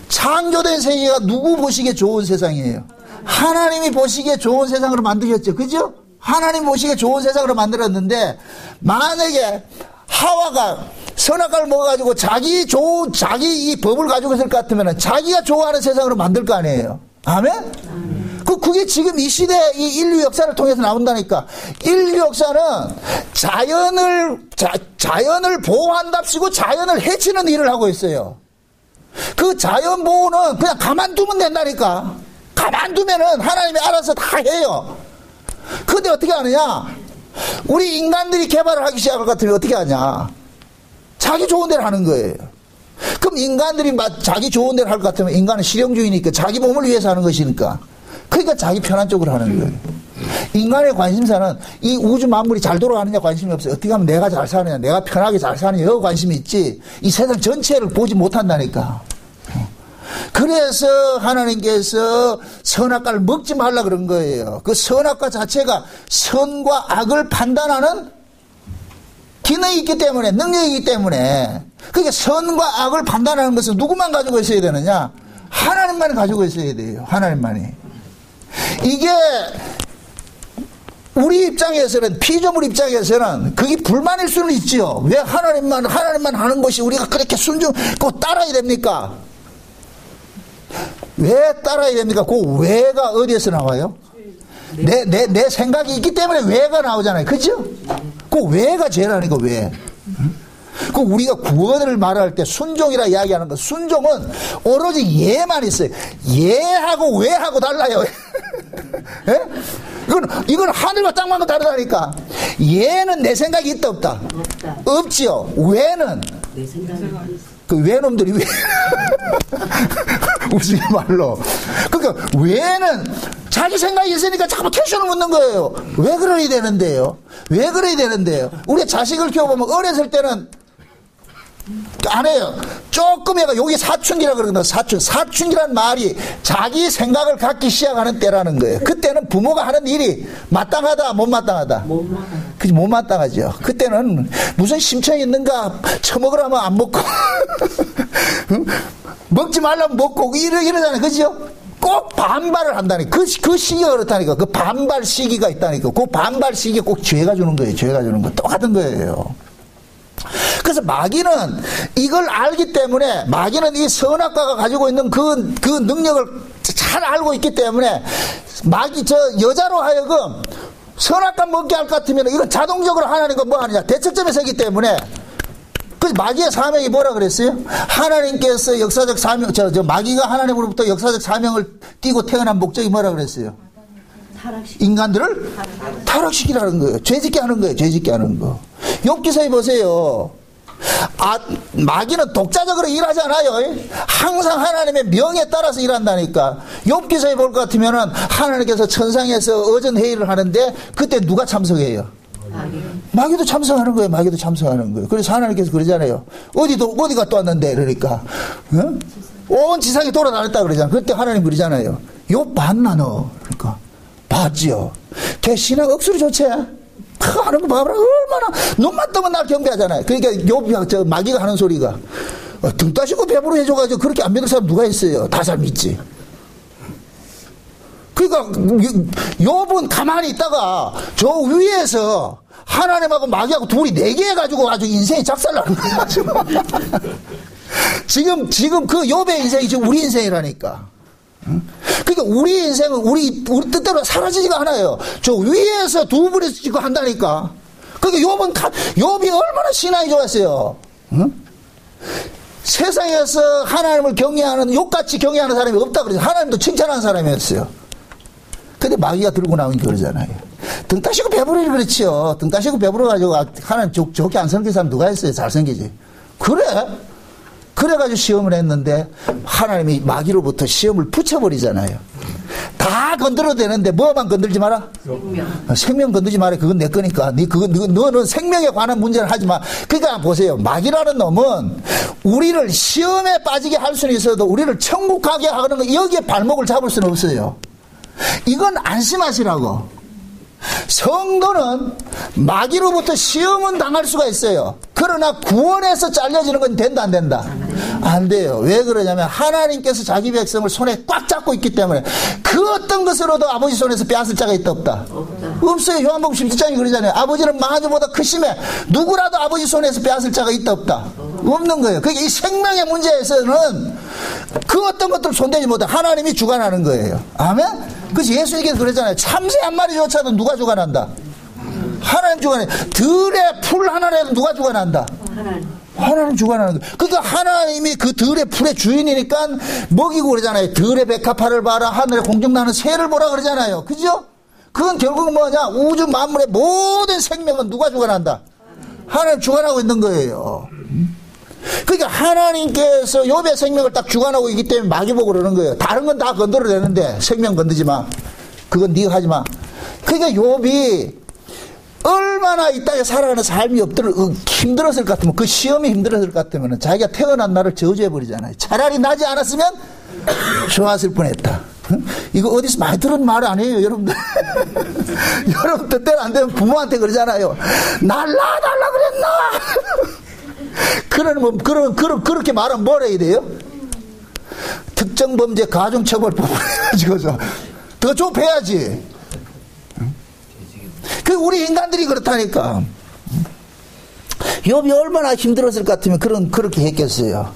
창조된 세계가 누구 보시기에 좋은 세상이에요? 하나님이 보시기에 좋은 세상으로 만드셨죠. 그죠? 하나님 보시기에 좋은 세상으로 만들었는데, 만약에 하와가 선악과를 먹어가지고 자기 이 법을 가지고 있을 것 같으면 자기가 좋아하는 세상으로 만들 거 아니에요. 아멘? 그게 지금 이 시대, 이 인류 역사를 통해서 나온다니까. 인류 역사는 자연을 보호한답시고 자연을 해치는 일을 하고 있어요. 그 자연 보호는 그냥 가만두면 된다니까. 가만두면은 하나님이 알아서 다 해요. 근데 어떻게 하느냐? 우리 인간들이 개발을 하기 시작할 것 같으면 어떻게 하냐? 자기 좋은 대로 하는 거예요. 그럼 인간들이 자기 좋은 대로 할 것 같으면 인간은 실용주의니까 자기 몸을 위해서 하는 것이니까. 그러니까 자기 편한 쪽으로 하는 거예요. 인간의 관심사는 이 우주 만물이 잘 돌아가느냐 관심이 없어요. 어떻게 하면 내가 잘 사느냐, 내가 편하게 잘 사느냐, 여기 관심이 있지. 이 세상 전체를 보지 못한다니까. 그래서 하나님께서 선악과를 먹지 말라 그런 거예요. 그 선악과 자체가 선과 악을 판단하는 기능이 있기 때문에, 능력이 있기 때문에. 그러니까 선과 악을 판단하는 것은 누구만 가지고 있어야 되느냐? 하나님만이 가지고 있어야 돼요. 하나님만이. 이게 우리 입장에서는, 피조물 입장에서는 그게 불만일 수는 있지요. 왜 하나님만 하는 것이 우리가 그렇게 꼭 따라야 됩니까? 왜 따라야 됩니까? 그 왜가 어디에서 나와요? 내 생각이 있기 때문에 왜가 나오잖아요. 그죠? 그 왜가 제일 하니까 왜. 그 우리가 구원을 말할 때 순종이라 이야기하는 거, 순종은 오로지 예만 있어요. 예하고 왜하고 달라요. 예? 이건 하늘과 땅만큼 다르다니까. 예는 내 생각이 있다 없다? 없지요. 왜는 내 생각이 있어. 그 외놈들이 왜 우스갯 말로. 그러니까 왜는 자기 생각이 있으니까 자꾸 퀘션을 묻는 거예요. 왜 그래야 되는데요? 왜 그래야 되는데요? 우리 자식을 키워보면 어렸을 때는 안 해요. 조금 해가 여기 사춘기라 그러거든요. 사춘기란 말이 자기 생각을 갖기 시작하는 때라는 거예요. 그때는 부모가 하는 일이 마땅하다, 못 마땅하다. 그지, 못 마땅하죠. 그때는 무슨 심청이 있는가, 처먹으라면 안 먹고, 먹지 말라면 먹고, 이러잖아요. 그죠? 꼭 반발을 한다니까. 그 시기가 그렇다니까. 그 반발 시기가 있다니까. 그 반발 시기에 꼭 죄가 주는 거예요. 죄가 주는 거. 똑같은 거예요. 그래서 마귀는 이걸 알기 때문에, 마귀는 이 선악과가 가지고 있는 그 능력을 잘 알고 있기 때문에, 여자로 하여금 선악과 먹게 할 것 같으면 이건 자동적으로 하나님과 뭐 하느냐. 대척점에 서기 때문에. 그래서 마귀의 사명이 뭐라 그랬어요? 하나님께서 역사적 사명, 마귀가 하나님으로부터 역사적 사명을 띠고 태어난 목적이 뭐라 그랬어요? 인간들을 타락시키라는 거예요. 죄짓게 하는 거예요. 죄짓게 하는 거. 욥기서에 보세요. 마귀는 독자적으로 일하잖아요. 항상 하나님의 명에 따라서 일한다니까. 욥기서에 볼 것 같으면은 하나님께서 천상에서 어전회의를 하는데 그때 누가 참석해요? 마귀도 참석하는 거예요. 마귀도 참석하는 거예요. 그래서 하나님께서 그러잖아요. 어디가 또 왔는데, 그러니까. 어? 온 지상에 돌아다녔다 그러잖아요. 그때 하나님 그러잖아요. 욥 봤나, 너? 그러니까. 봤지요. 걔 신앙 억수로 좋지? 하는 거 봐봐라. 얼마나, 눈만 뜨면 날 경배하잖아요. 그러니까 마귀가 하는 소리가. 등 따시고 배부로 해줘가지고 그렇게 안 믿을 사람 누가 있어요? 다 잘 믿지. 그러니까 욥은 가만히 있다가 저 위에서 하나님하고 마귀하고 둘이 내기 해가지고 아주 인생이 작살나는 거야. 지금 그 욥의 인생이 지금 우리 인생이라니까. 그러니까 우리 인생은 우리 뜻대로 사라지지가 않아요. 저 위에서 두 분이 지고 한다니까. 그러니까 욥이 얼마나 신앙이 좋았어요. 응? 세상에서 하나님을 경외하는, 욥같이 경외하는 사람이 없다 그래서 하나님도 칭찬하는 사람이었어요. 근데 마귀가 들고 나오니 그러잖아요. 등 따시고 배부르니 그렇지요. 등 따시고 배부러가지고 하나님 좋게 안 생긴 사람 누가 있어요? 잘생기지. 그래가지고 시험을 했는데 하나님이 마귀로부터 시험을 붙여버리잖아요. 다 건드려도 되는데 뭐만 건들지 마라? 생명 건들지 마라. 그건 내 거니까. 너는 생명에 관한 문제를 하지 마. 그러니까 보세요. 마귀라는 놈은 우리를 시험에 빠지게 할 수는 있어도 우리를 천국 가게 하는 거, 여기에 발목을 잡을 수는 없어요. 이건 안심하시라고. 성도는 마귀로부터 시험은 당할 수가 있어요. 그러나 구원에서 잘려지는 건 된다, 안 된다? 안 돼요. 왜 그러냐면 하나님께서 자기 백성을 손에 꽉 잡고 있기 때문에 그 어떤 것으로도 아버지 손에서 빼앗을 자가 있다, 없다? 없어요. 요한복음 17장이 그러잖아요. 아버지는 망아지보다 크심에 누구라도 아버지 손에서 빼앗을 자가 있다, 없다? 없는 거예요. 그러니까 이 생명의 문제에서는 그 어떤 것들 손대지 못해. 하나님이 주관하는 거예요. 아멘? 그래서 예수님께서 그러잖아요. 참새 한 마리조차도 누가 주관한다? 하나님 주관해. 들의 풀 하나라도 누가 주관한다? 하나님 주관하는 거예요. 그러니까 하나님이 그 들의 풀의 주인이니까 먹이고 그러잖아요. 들의 백합화를 봐라. 하늘에 공중나는 새를 보라 그러잖아요. 그죠? 그건 결국 뭐냐? 우주 만물의 모든 생명은 누가 주관한다? 하나님 주관하고 있는 거예요. 그러니까 하나님께서 욥의 생명을 딱 주관하고 있기 때문에 마귀 보고 그러는 거예요. 다른 건 다 건드려도 되는데 생명 건드지 마. 그건 네가 하지 마. 그러니까 욥이 얼마나 이 땅에 살아가는 삶이 힘들었을 것 같으면, 그 시험이 힘들었을 것 같으면 자기가 태어난 날을 저주해버리잖아요. 차라리 나지 않았으면 좋았을 뻔했다. 이거 어디서 많이 들은 말 아니에요, 여러분들? 여러분 뜻대로 안 되면 부모한테 그러잖아요. 날 낳아달라 그랬나? 그렇게 말하면 뭘 해야 돼요? 특정범죄 가중처벌법을 해가지고서 더 좁혀야지. 그 우리 인간들이 그렇다니까. 욥이 얼마나 힘들었을 것 같으면 그렇게 했겠어요.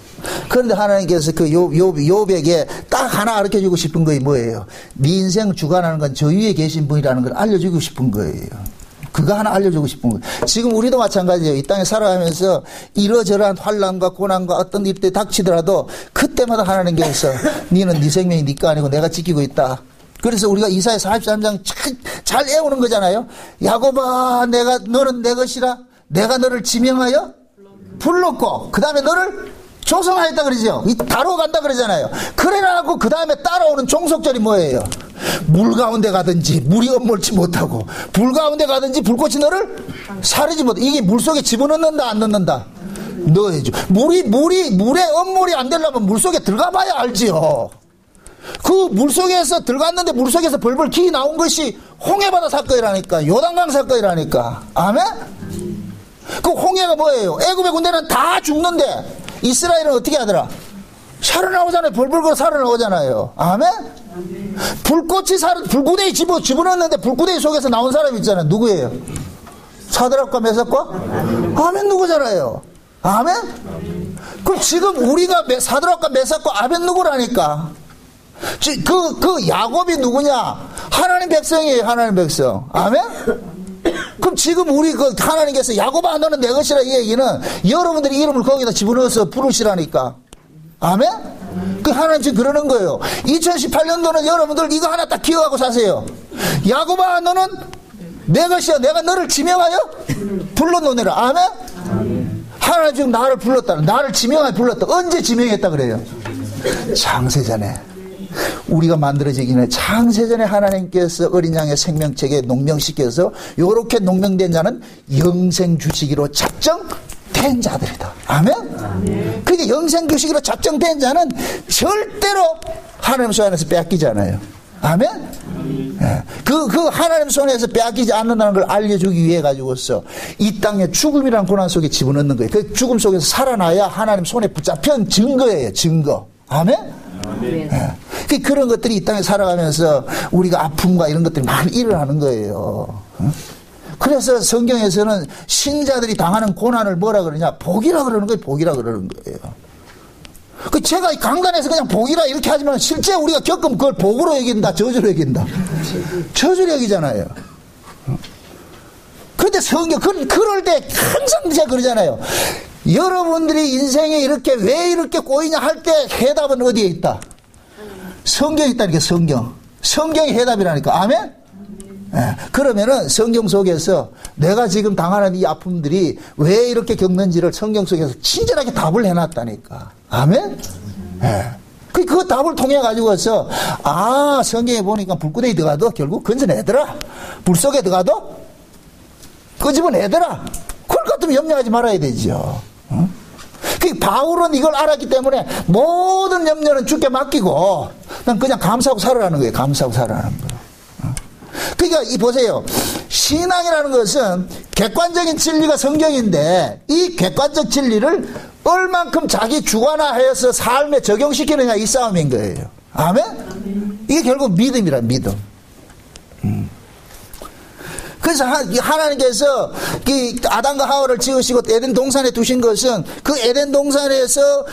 그런데 하나님께서 그 욥에게 딱 하나 가르쳐주고 싶은 것이 뭐예요? 네 인생 주관하는 건 저 위에 계신 분이라는 걸 알려주고 싶은 거예요. 그거 하나 알려주고 싶은 거예요. 지금 우리도 마찬가지예요. 이 땅에 살아가면서 이러저러한 환난과 고난과 어떤 일들이 닥치더라도 그때마다 하나님께서 너는 네 생명이 네 거 아니고 내가 지키고 있다. 그래서 우리가 이사야 43장 잘 애우는 거잖아요. 야곱아, 너는 내 것이라 내가 너를 지명하여 불렀고 그 다음에 너를 조성하였다 그러죠. 다루어 간다 그러잖아요. 그래라고 그 다음에 따라오는 종속절이 뭐예요? 물 가운데 가든지 물이 엄몰치 못하고 불 가운데 가든지 불꽃이 너를 사르지 못해. 이게 물 속에 집어넣는다 안 넣는다? 넣어야죠. 물에 엄물이 안 되려면 물속에 들어가 봐야 알지요. 그 물속에서 들어갔는데 물속에서 벌벌 기 나온 것이 홍해바다 사건이라니까. 요단강 사건이라니까. 아멘? 그 홍해가 뭐예요? 애굽의 군대는 다 죽는데 이스라엘은 어떻게 하더라? 살아나오잖아요. 벌벌 걸어 살아나오잖아요. 아멘? 불구덩이 집어넣었는데 불구덩이 속에서 나온 사람이 있잖아요. 누구예요? 사드락과 메삭과 아멘 누구잖아요. 아멘? 그럼 지금 우리가 사드락과 메삭과 아벤누고라니까. 그 야곱이 누구냐? 하나님 백성이에요. 하나님 백성. 아멘? 그럼 지금 우리 하나님께서 야곱아 너는 내 것이라 이 얘기는 여러분들이 이름을 거기다 집어넣어서 부르시라니까. 아멘? 그 하나님 지금 그러는 거예요. 2018년도는 여러분들 이거 하나 딱 기억하고 사세요. 야곱아 너는 내 것이야. 내가 너를 지명하여 불러놓으라. 아멘? 하나님 지금 나를 불렀다. 나를 지명하여 불렀다. 언제 지명했다 그래요? 창세전에. 우리가 만들어지기 전에 창세전에 하나님께서 어린 양의 생명책에 농명시켜서 요렇게 농명된 자는 영생 주시기로 작정된 자들이다. 아멘? 그러니까 영생 주시기로 작정된 자는 절대로 하나님 손 안에서 뺏기지 않아요. 아멘? 그 하나님 손에서 빼앗기지 않는다는 걸 알려주기 위해 가지고서 이 땅에 죽음이라는 고난 속에 집어넣는 거예요. 그 죽음 속에서 살아나야 하나님 손에 붙잡힌 증거예요. 증거. 아멘? 그런 것들이 이 땅에 살아가면서 우리가 아픔과 이런 것들이 많이 일어나는 거예요. 그래서 성경에서는 신자들이 당하는 고난을 뭐라 그러냐? 복이라 그러는 거예요. 복이라 그러는 거예요. 제가 강단에서 그냥 복이라 이렇게 하지만 실제 우리가 겪으면 그걸 복으로 여긴다, 저주로 여긴다. 저주로 여기잖아요. 그런데 성경, 그럴 때 항상 제가 그러잖아요. 여러분들이 인생에 이렇게 왜 이렇게 꼬이냐 할 때 해답은 어디에 있다? 성경에 있다니까. 성경이 해답이라니까. 아멘? 그러면은 성경 속에서 내가 지금 당하는 이 아픔들이 왜 이렇게 겪는지를 성경 속에서 친절하게 답을 해놨다니까. 아멘? 그 답을 통해 가지고서 성경에 보니까 불구덩이 들어가도 결국 건져내더라. 불 속에 들어가도 끄집어내더라. 그럴 것 같으면 염려하지 말아야 되죠. 바울은 이걸 알았기 때문에 모든 염려는 주께 맡기고 난 그냥 감사하고 살아라는 거예요. 감사하고 살아라는 거예요. 그러니까 보세요. 신앙이라는 것은 객관적인 진리가 성경인데 이 객관적 진리를 얼만큼 자기 주관화해서 삶에 적용시키느냐 이 싸움인 거예요. 아멘? 이게 결국 믿음이라 믿음. 그래서 하나님께서 아담과 하와를 지으시고 에덴 동산에 두신 것은 그 에덴 동산에서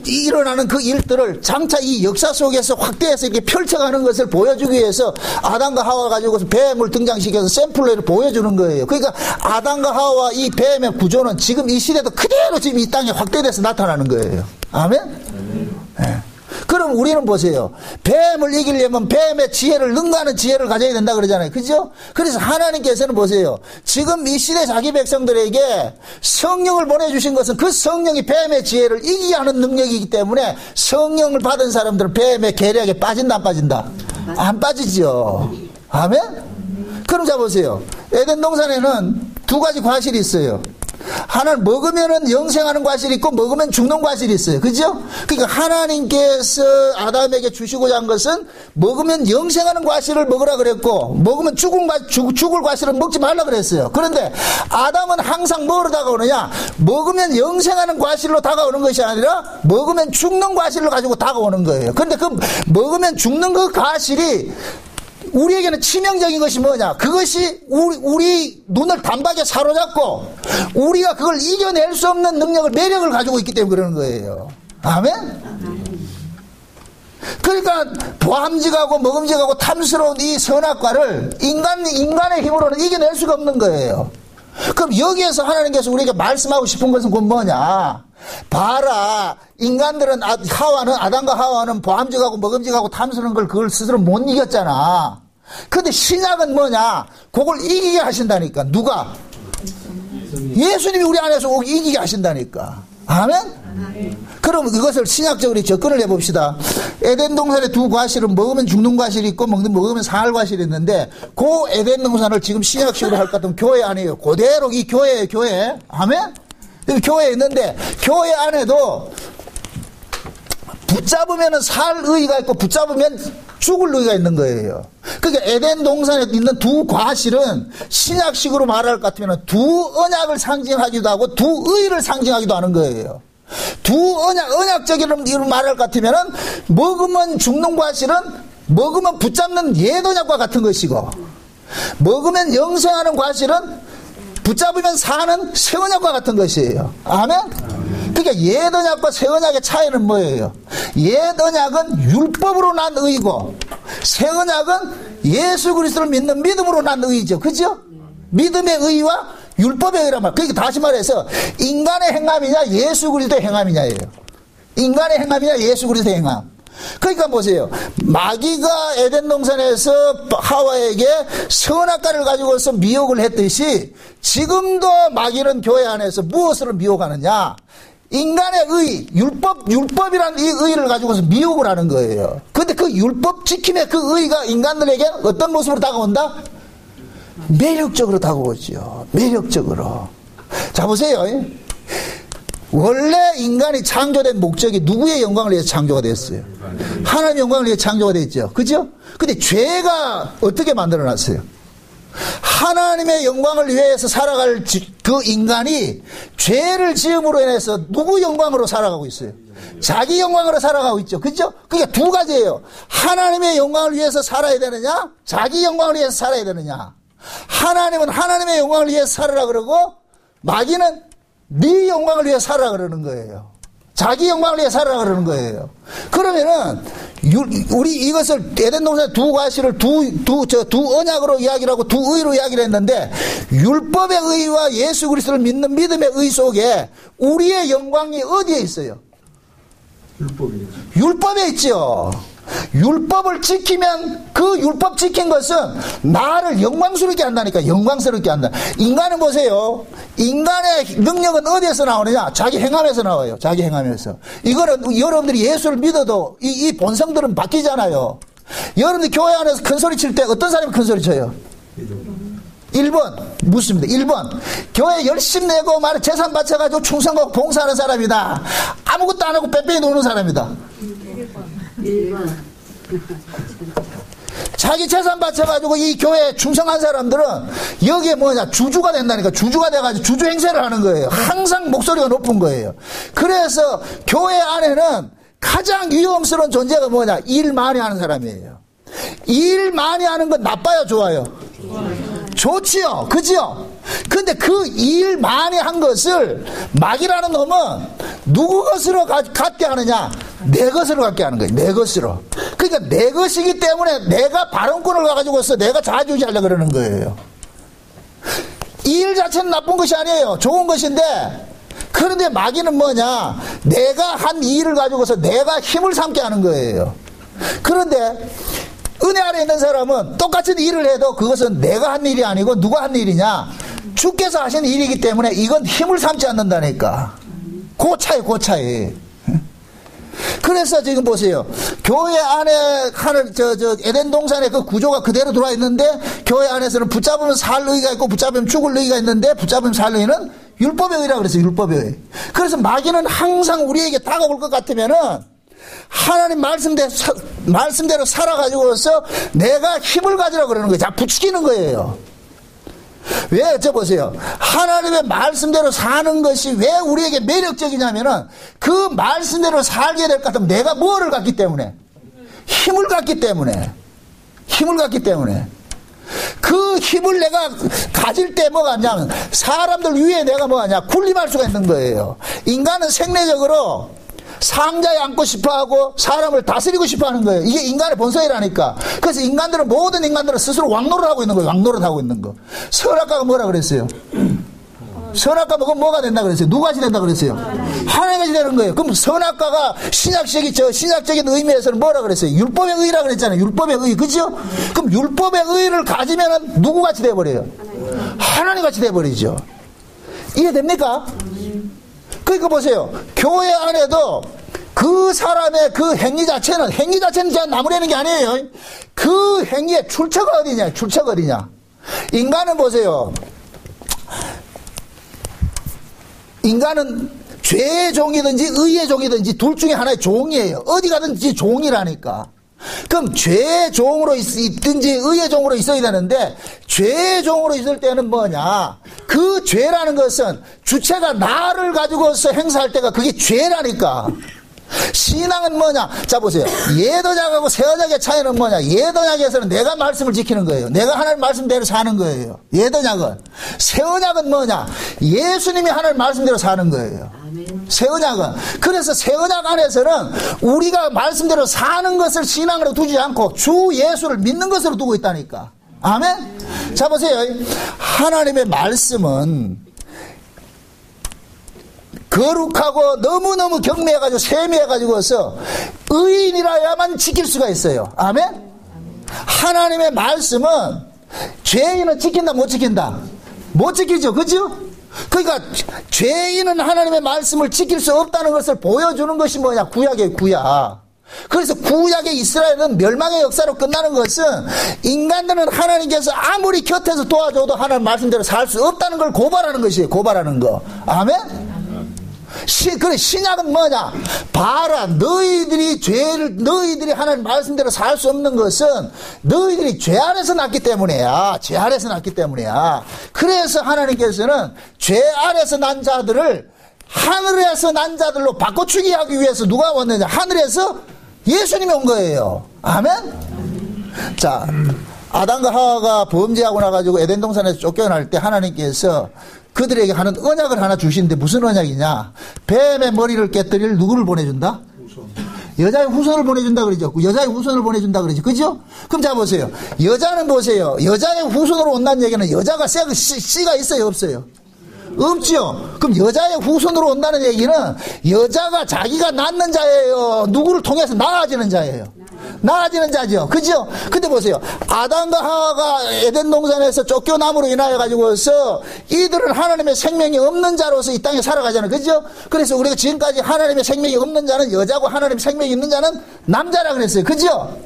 일어나는 그 일들을 장차 이 역사 속에서 확대해서 이렇게 펼쳐가는 것을 보여주기 위해서 아담과 하와 가지고서 뱀을 등장시켜서 샘플로 보여주는 거예요. 그러니까 아담과 하와 이 뱀의 구조는 지금 이 시대도 그대로 지금 이 땅에 확대돼서 나타나는 거예요. 아멘? 네. 그럼 우리는 보세요. 뱀을 이기려면 뱀의 지혜를 능가하는 지혜를 가져야 된다 그러잖아요. 그죠? 그래서 하나님께서는 보세요. 지금 이 시대 자기 백성들에게 성령을 보내주신 것은 그 성령이 뱀의 지혜를 이기게 하는 능력이기 때문에 성령을 받은 사람들은 뱀의 계략에 빠진다 안 빠진다? 안 빠지죠. 아멘? 그럼 자 보세요. 에덴 동산에는 두 가지 과실이 있어요. 하나는 먹으면은 영생하는 과실이 있고 먹으면 죽는 과실이 있어요. 그죠? 그러니까 하나님께서 아담에게 주시고자 한 것은 먹으면 영생하는 과실을 먹으라 그랬고 먹으면 죽을 과실은 먹지 말라 그랬어요. 그런데 아담은 항상 뭐로 다가오느냐? 먹으면 영생하는 과실로 다가오는 것이 아니라 먹으면 죽는 과실로 가지고 다가오는 거예요. 그런데 그 먹으면 죽는 그 과실이 우리에게는 치명적인 것이 뭐냐? 그것이 우리 눈을 단박에 사로잡고 우리가 그걸 이겨낼 수 없는 능력을, 매력을 가지고 있기 때문에 그러는 거예요. 아멘? 그러니까 보암직하고 먹음직하고 탐스러운 이 선악과를 인간의 힘으로는 이겨낼 수가 없는 거예요. 그럼 여기에서 하나님께서 우리에게 말씀하고 싶은 것은 곧 뭐냐? 봐라, 인간들은 아담과 하와는 보암직하고 먹음직하고 탐스러운 걸 그걸 스스로 못 이겼잖아. 근데 신약은 뭐냐? 그걸 이기게 하신다니까. 누가? 예수님이 우리 안에서 이기게 하신다니까. 아멘? 그럼 이것을 신약적으로 접근을 해봅시다. 에덴 동산의 두 과실은 먹으면 죽는 과실이 있고 먹으면 상할 과실이 있는데 그 에덴 동산을 지금 신약식으로 할 것 같으면 교회 아니에요. 그대로 이 교회예요. 교회. 아멘? 교회에 있는데 교회 안에도 붙잡으면 살 의의가 있고 붙잡으면 죽을 의의가 있는 거예요. 그러니까 에덴 동산에 있는 두 과실은 신약식으로 말할 것 같으면 두 언약을 상징하기도 하고 두 의의를 상징하기도 하는 거예요. 두 언약적인 말할 것 같으면 먹으면 죽는 과실은 먹으면 붙잡는 옛 언약과 같은 것이고 먹으면 영생하는 과실은 붙잡으면 사는 새 언약과 같은 것이에요. 아멘? 그러니까 옛 언약과 새 언약의 차이는 뭐예요? 옛 언약은 율법으로 난 의이고 새 언약은 예수 그리스도를 믿는 믿음으로 난 의이죠. 그죠? 믿음의 의와 율법의 의란 말. 그러니까 다시 말해서 인간의 행함이냐 예수 그리스도의 행함이냐예요. 인간의 행함이냐 예수 그리스도의 행함. 그러니까 보세요. 마귀가 에덴 동산에서 하와에게 선악과를 가지고서 미혹을 했듯이 지금도 마귀는 교회 안에서 무엇으로 미혹하느냐? 인간의 의, 율법이라는 이 의를 가지고서 미혹을 하는 거예요. 그런데 그 율법 지킴의 그 의가 인간들에게 어떤 모습으로 다가온다? 매력적으로 다가오죠. 매력적으로. 자, 보세요. 원래 인간이 창조된 목적이 누구의 영광을 위해서 창조가 됐어요? 하나님의 영광을 위해서 창조가 됐죠. 그죠? 근데 죄가 어떻게 만들어놨어요? 하나님의 영광을 위해서 살아갈 그 인간이 죄를 지음으로 인해서 누구 영광으로 살아가고 있어요? 자기 영광으로 살아가고 있죠. 그죠? 그러니까 두 가지예요. 하나님의 영광을 위해서 살아야 되느냐? 자기 영광을 위해서 살아야 되느냐? 하나님은 하나님의 영광을 위해서 살아라 그러고 마귀는 네 영광을 위해 살아라 그러는 거예요. 자기 영광을 위해 살아라 그러는 거예요. 그러면은 우리 이것을 에덴 동산의 두 과실을 두 언약으로 이야기를 하고 두 의로 이야기를 했는데 율법의 의와 예수 그리스도를 믿는 믿음의 의 속에 우리의 영광이 어디에 있어요? 율법에 있죠. 율법을 지키면 그 율법 지킨 것은 나를 영광스럽게 한다니까. 영광스럽게 한다. 인간은 보세요. 인간의 능력은 어디에서 나오느냐? 자기 행함에서 나와요. 자기 행함에서. 이거는 여러분들이 예수를 믿어도 이 본성들은 바뀌잖아요. 여러분들 교회 안에서 큰 소리 칠 때 어떤 사람이 큰 소리 쳐요? 1번 묻습니다. 1번 교회 열심히 내고 재산 바쳐가지고 충성하고 봉사하는 사람이다. 아무것도 안 하고 빼빼이 노는 사람이다. 1번. 자기 재산 바쳐가지고 이 교회에 충성한 사람들은 여기에 뭐냐? 주주가 된다니까. 주주가 돼가지고 주주 행세를 하는 거예요. 항상 목소리가 높은 거예요. 그래서 교회 안에는 가장 위험스러운 존재가 뭐냐? 일 많이 하는 사람이에요. 일 많이 하는 건 나빠요? 좋아요? 좋지요. 그지요? 근데 그 일 많이 한 것을 마귀라는 놈은 누구 것으로 갖게 하느냐? 내 것으로 갖게 하는 거예요. 내 것으로. 그러니까 내 것이기 때문에 내가 발언권을 가지고서 내가 좌지우지하려고 그러는 거예요. 이 일 자체는 나쁜 것이 아니에요. 좋은 것인데 그런데 마귀는 뭐냐? 내가 한 이 일을 가지고서 내가 힘을 삼게 하는 거예요. 그런데 은혜 안에 있는 사람은 똑같은 일을 해도 그것은 내가 한 일이 아니고 누가 한 일이냐? 주께서 하신 일이기 때문에 이건 힘을 삼지 않는다니까. 그 차이. 그래서 지금 보세요. 교회 안에 에덴 동산의 그 구조가 그대로 들어와 있는데 교회 안에서는 붙잡으면 살 의가 있고 붙잡으면 죽을 의가 있는데 붙잡으면 살 의는 율법의 의라고 그랬어요. 율법의 의. 그래서 마귀는 항상 우리에게 다가올 것 같으면은 하나님 말씀대로 살아가지고서 내가 힘을 가지라고 그러는 거예요. 자, 부추기는 거예요. 왜? 여쭤보세요. 하나님의 말씀대로 사는 것이 왜 우리에게 매력적이냐면은 그 말씀대로 살게 될 것 같으면 내가 뭐를 갖기 때문에? 힘을 갖기 때문에. 그 힘을 내가 가질 때 뭐가 하냐면 사람들 위에 내가 뭐가 하냐? 군림할 수가 있는 거예요. 인간은 생리적으로 상자에 앉고 싶어하고 사람을 다스리고 싶어하는 거예요. 이게 인간의 본성이라니까. 그래서 모든 인간들은 스스로 왕노릇 하고 있는 거예요. 왕노릇 하고 있는 거. 선악과가 뭐라 그랬어요? 선악과 먹으면 뭐가 된다 그랬어요? 누가 된다 그랬어요? 하나님이 되는 거예요. 그럼 선악과가 신약적인 의미에서는 뭐라 그랬어요? 율법의 의라 그랬잖아요. 율법의 의, 그죠? 그럼 율법의 의를 가지면은 누구같이 돼버려요? 하나님같이 돼버리죠. 이해됩니까? 그러니까 보세요. 교회 안에도 그 사람의 그 행위 자체는 그냥 나무라는 게 아니에요. 그 행위의 출처가 어디냐? 인간은 보세요. 인간은 죄의 종이든지 의의 종이든지 둘 중에 하나의 종이에요. 어디 가든지 종이라니까. 그럼 죄의 종으로 있든지 의의 종으로 있어야 되는데, 죄의 종으로 있을 때는 뭐냐, 그 죄라는 것은 주체가 나를 가지고서 행사할 때가 그게 죄라니까. 신앙은 뭐냐, 자 보세요. 옛언약하고 새언약의 차이는 뭐냐, 옛언약에서는 내가 말씀을 지키는 거예요. 내가 하나님 말씀대로 사는 거예요, 옛언약은. 새언약은 뭐냐, 예수님이 하나님 말씀대로 사는 거예요, 새언약은. 그래서 새언약 안에서는 우리가 말씀대로 사는 것을 신앙으로 두지 않고 주 예수를 믿는 것으로 두고 있다니까. 아멘. 자 보세요. 하나님의 말씀은 거룩하고 너무너무 경미해가지고 세미해가지고서 의인이라야만 지킬 수가 있어요. 아멘. 하나님의 말씀은 죄인은 지킨다 못 지킨다? 못 지키죠, 그죠? 그러니까 죄인은 하나님의 말씀을 지킬 수 없다는 것을 보여주는 것이 뭐냐, 구약이에요, 구약. 그래서 구약의 이스라엘은 멸망의 역사로 끝나는 것은 인간들은 하나님께서 아무리 곁에서 도와줘도 하나님 말씀대로 살 수 없다는 걸 고발하는 것이에요, 고발하는 거. 아멘. 그래, 신약은 뭐냐, 봐라, 너희들이 하나님 말씀대로 살 수 없는 것은 너희들이 죄 안에서 났기 때문이야. 죄 안에서 났기 때문이야. 그래서 하나님께서는 죄 안에서 난 자들을 하늘에서 난 자들로 바꿔주기 하기 위해서 누가 왔느냐, 하늘에서 예수님이 온 거예요. 아멘. 자, 아담과 하와가 범죄하고 나가지고 에덴 동산에서 쫓겨날 때 하나님께서 그들에게 하는 언약을 하나 주시는데, 무슨 언약이냐, 뱀의 머리를 깨뜨릴 누구를 보내준다? 여자의 후손을 보내준다 그러죠. 여자의 후손을 보내준다 그러죠, 그죠? 그럼 자 보세요. 여자는 보세요. 여자의 후손으로 온다는 얘기는 여자가 씨가 있어요, 없어요? 없죠. 그럼 여자의 후손으로 온다는 얘기는 여자가 자기가 낳는 자예요, 누구를 통해서 나아지는 자예요? 나아지는 자죠, 그죠? 근데 보세요. 아담과 하와가 에덴 동산에서 쫓겨남으로 인하여 가지고서 이들은 하나님의 생명이 없는 자로서 이 땅에 살아가잖아요, 그죠? 그래서 우리가 지금까지 하나님의 생명이 없는 자는 여자고 하나님의 생명이 있는 자는 남자라 그랬어요, 그죠?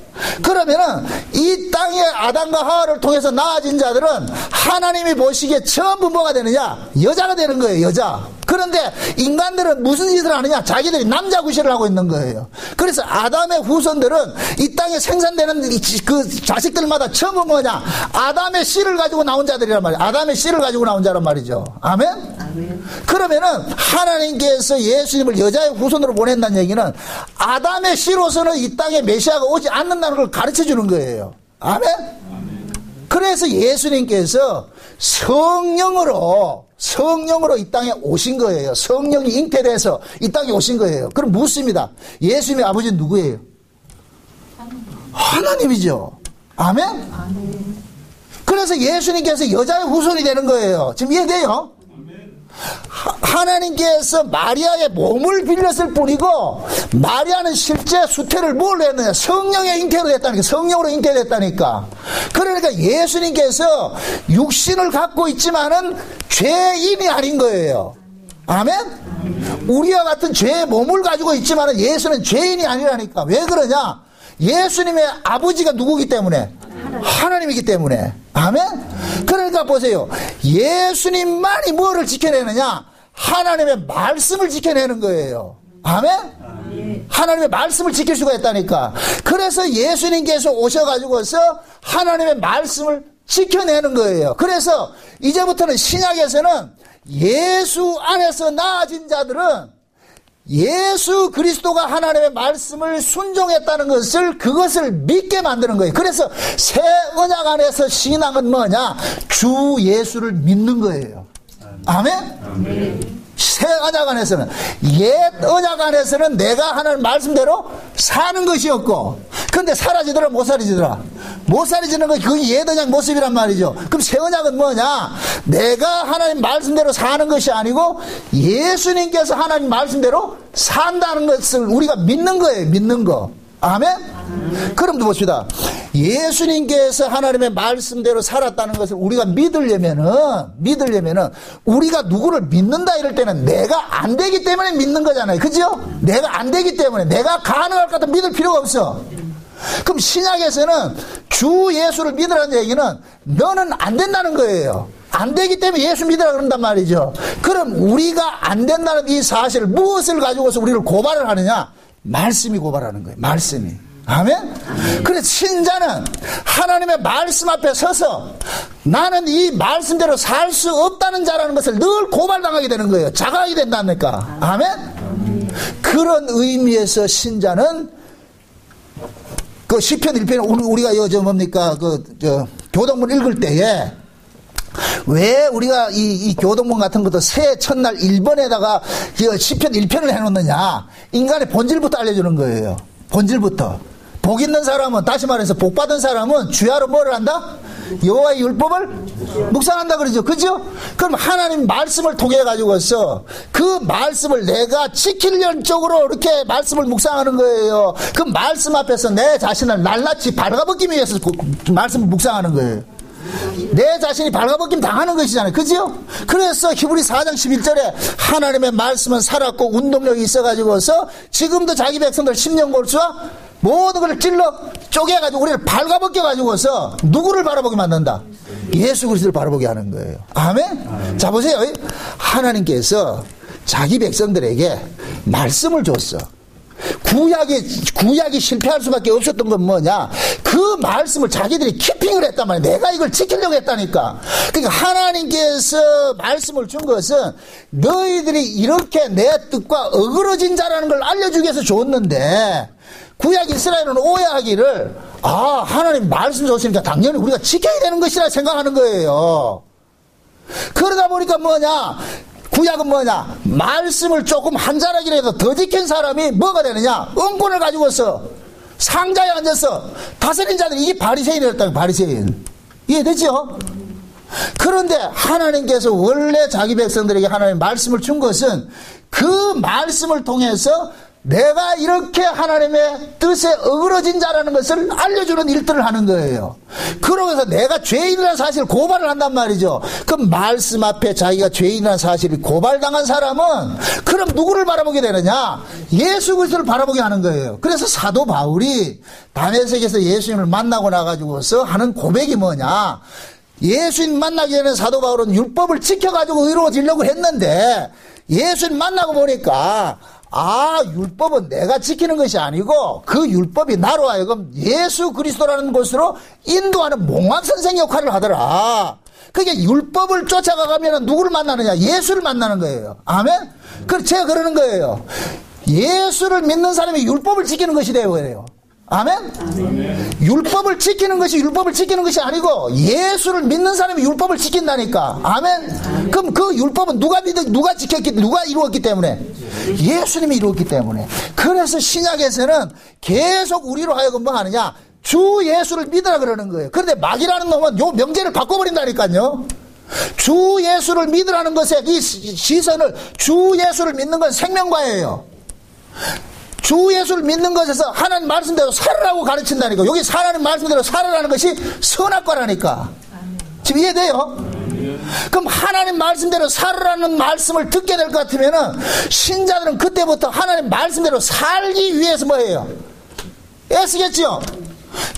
그러면은 이 땅에 아담과 하와를 통해서 나아진 자들은 하나님이 보시기에 전부 뭐가 되느냐, 여자가 되는 거예요, 여자. 그런데 인간들은 무슨 짓을 하느냐, 자기들이 남자 구실을 하고 있는 거예요. 그래서 아담의 후손들은 이 땅에 생산되는 그 자식들마다 전부 뭐냐, 아담의 씨를 가지고 나온 자들이란 말이에요. 아담의 씨를 가지고 나온 자란 말이죠. 아멘? 아멘. 그러면은 하나님께서 예수님을 여자의 후손으로 보낸다는 얘기는 아담의 씨로서는 이 땅에 메시아가 오지 않는다는 걸 가르쳐 주는 거예요. 아멘? 아멘. 그래서 예수님께서 성령으로 이 땅에 오신 거예요. 성령이 잉태돼서 이 땅에 오신 거예요. 그럼 묻습니다. 예수님의 아버지는 누구예요? 하나님이죠. 아멘? 아멘. 그래서 예수님께서 여자의 후손이 되는 거예요. 지금 이해돼요? 하나님께서 마리아의 몸을 빌렸을 뿐이고, 마리아는 실제 수태를 뭘 했느냐, 성령의 잉태로 됐다니까. 성령으로 잉태됐다니까. 그러니까 예수님께서 육신을 갖고 있지만은 죄인이 아닌 거예요. 아멘? 우리와 같은 죄의 몸을 가지고 있지만은 예수는 죄인이 아니라니까. 왜 그러냐, 예수님의 아버지가 누구기 때문에? 하나님이기 때문에. 아멘? 그러니까 보세요. 예수님만이 뭐를 지켜내느냐? 하나님의 말씀을 지켜내는 거예요. 아멘? 하나님의 말씀을 지킬 수가 있다니까. 그래서 예수님께서 오셔가지고서 하나님의 말씀을 지켜내는 거예요. 그래서 이제부터는 신약에서는 예수 안에서 나아진 자들은 예수 그리스도가 하나님의 말씀을 순종했다는 것을, 그것을 믿게 만드는 거예요. 그래서 새 언약 안에서 신앙은 뭐냐? 주 예수를 믿는 거예요. 아멘? 아멘. 새 언약 안에서는, 옛 언약 안에서는 내가 하나님 말씀대로 사는 것이었고, 근데 사라지더라 못 사라지더라? 못 사라지는 거, 그게 옛 언약 모습이란 말이죠. 그럼 새 언약은 뭐냐? 내가 하나님 말씀대로 사는 것이 아니고 예수님께서 하나님 말씀대로 산다는 것을 우리가 믿는 거예요. 믿는 거. 아멘? 그럼 봅시다. 예수님께서 하나님의 말씀대로 살았다는 것을 우리가 믿으려면은 우리가 누구를 믿는다 이럴 때는 내가 안 되기 때문에 믿는 거잖아요. 그죠? 내가 안 되기 때문에, 내가 가능할 것 같아 믿을 필요가 없어. 그럼 신약에서는 주 예수를 믿으라는 얘기는 너는 안 된다는 거예요. 안 되기 때문에 예수 믿으라 그런단 말이죠. 그럼 우리가 안 된다는 이 사실을 무엇을 가지고서 우리를 고발을 하느냐? 말씀이 고발하는 거예요. 말씀이. 아멘? 그래서 신자는 하나님의 말씀 앞에 서서 나는 이 말씀대로 살 수 없다는 자라는 것을 늘 고발당하게 되는 거예요. 자각하게 된다니까. 아멘? 그런 의미에서 신자는 그 시편 1편에 우리가 뭡니까? 교동문 읽을 때에 왜 우리가 이 교동문 같은 것도 새해 첫날 1번에다가 시편 1편을 해놓느냐? 인간의 본질부터 알려주는 거예요. 본질부터. 복 있는 사람은, 다시 말해서 복 받은 사람은 주야로 뭐를 한다? 여호와의 율법을 묵상한다 그러죠. 그죠? 그럼 하나님 말씀을 통해 가지고서 그 말씀을 내가 지키려는 쪽으로 이렇게 말씀을 묵상하는 거예요. 그 말씀 앞에서 내 자신을 낱낱이 발가벗기기 위해서 그 말씀을 묵상하는 거예요. 내 자신이 발가벗김 당하는 것이잖아요. 그죠? 그래서 히브리 4장 11절에 하나님의 말씀은 살았고 운동력이 있어가지고서 지금도 자기 백성들 10년 골수와 모든 걸 찔러 쪼개가지고 우리를 발가벗겨가지고서 누구를 바라보게 만든다? 예수 그리스도를 바라보게 하는 거예요. 아멘? 자, 보세요. 하나님께서 자기 백성들에게 말씀을 줬어. 구약이 실패할 수밖에 없었던 건 뭐냐? 그 말씀을 자기들이 키핑을 했단 말이야. 내가 이걸 지키려고 했다니까. 그러니까 하나님께서 말씀을 준 것은 너희들이 이렇게 내 뜻과 어그러진 자라는 걸 알려주기 위해서 줬는데, 구약 이스라엘은 오해하기를 하나님 말씀 줬으니까 당연히 우리가 지켜야 되는 것이라 생각하는 거예요. 그러다 보니까 뭐냐? 구약은 뭐냐? 말씀을 조금 한 자락이라도 더 지킨 사람이 뭐가 되느냐? 은권을 가지고서 상자에 앉아서 다스린 자들이 이게 바리새인이었다. 바리새인. 이해되죠? 그런데 하나님께서 원래 자기 백성들에게 하나님 말씀을 준 것은 그 말씀을 통해서 내가 이렇게 하나님의 뜻에 어그러진 자라는 것을 알려주는 일들을 하는 거예요. 그러면서 내가 죄인이라는 사실을 고발을 한단 말이죠. 그 말씀 앞에 자기가 죄인이라는 사실이 고발당한 사람은 그럼 누구를 바라보게 되느냐? 예수 그리스도를 바라보게 하는 거예요. 그래서 사도 바울이 다메섹에서 예수님을 만나고 나가지고서 하는 고백이 뭐냐? 예수님 만나기 전에 사도 바울은 율법을 지켜가지고 의로워지려고 했는데 예수님 만나고 보니까 율법은 내가 지키는 것이 아니고 그 율법이 나로 하여금 예수 그리스도라는 곳으로 인도하는 몽학선생 역할을 하더라. 그게 율법을 쫓아가면 누구를 만나느냐? 예수를 만나는 거예요. 아멘? 그래서 제가 그러는 거예요. 예수를 믿는 사람이 율법을 지키는 것이 되어요. 아멘? 아멘? 율법을 지키는 것이 아니고 예수를 믿는 사람이 율법을 지킨다니까. 아멘? 그럼 그 율법은 누가 이루었기 때문에? 예수님이 이루었기 때문에. 그래서 신약에서는 계속 우리로 하여금 뭐 하느냐? 주 예수를 믿으라 그러는 거예요. 그런데 마귀라는 놈은 요 명제를 바꿔버린다니까요. 주 예수를 믿으라는 것에 이 시선을 주 예수를 믿는 건 생명과예요. 주 예수를 믿는 것에서 하나님 말씀대로 살으라고 가르친다니까. 여기 하나님 말씀대로 살으라는 것이 선악과라니까. 지금 이해돼요? 그럼 하나님 말씀대로 살으라는 말씀을 듣게 될 것 같으면은 신자들은 그때부터 하나님 말씀대로 살기 위해서 뭐예요? 애쓰겠죠?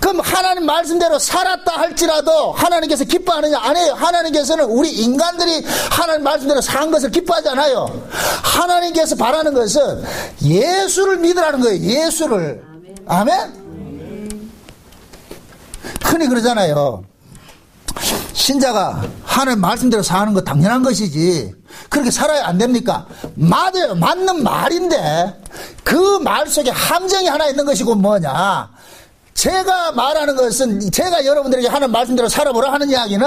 그럼 하나님 말씀대로 살았다 할지라도 하나님께서 기뻐하느냐? 아니에요. 하나님께서는 우리 인간들이 하나님 말씀대로 산 것을 기뻐하지 않아요. 하나님께서 바라는 것은 예수를 믿으라는 거예요. 예수를. 아멘? 흔히 그러잖아요. 신자가 하나님 말씀대로 사는 거 당연한 것이지 그렇게 살아야 안 됩니까? 맞아요. 맞는 말인데 그 말 속에 함정이 하나 있는 것이고 뭐냐? 제가 말하는 것은 제가 여러분들에게 하는 말씀대로 살아보라 하는 이야기는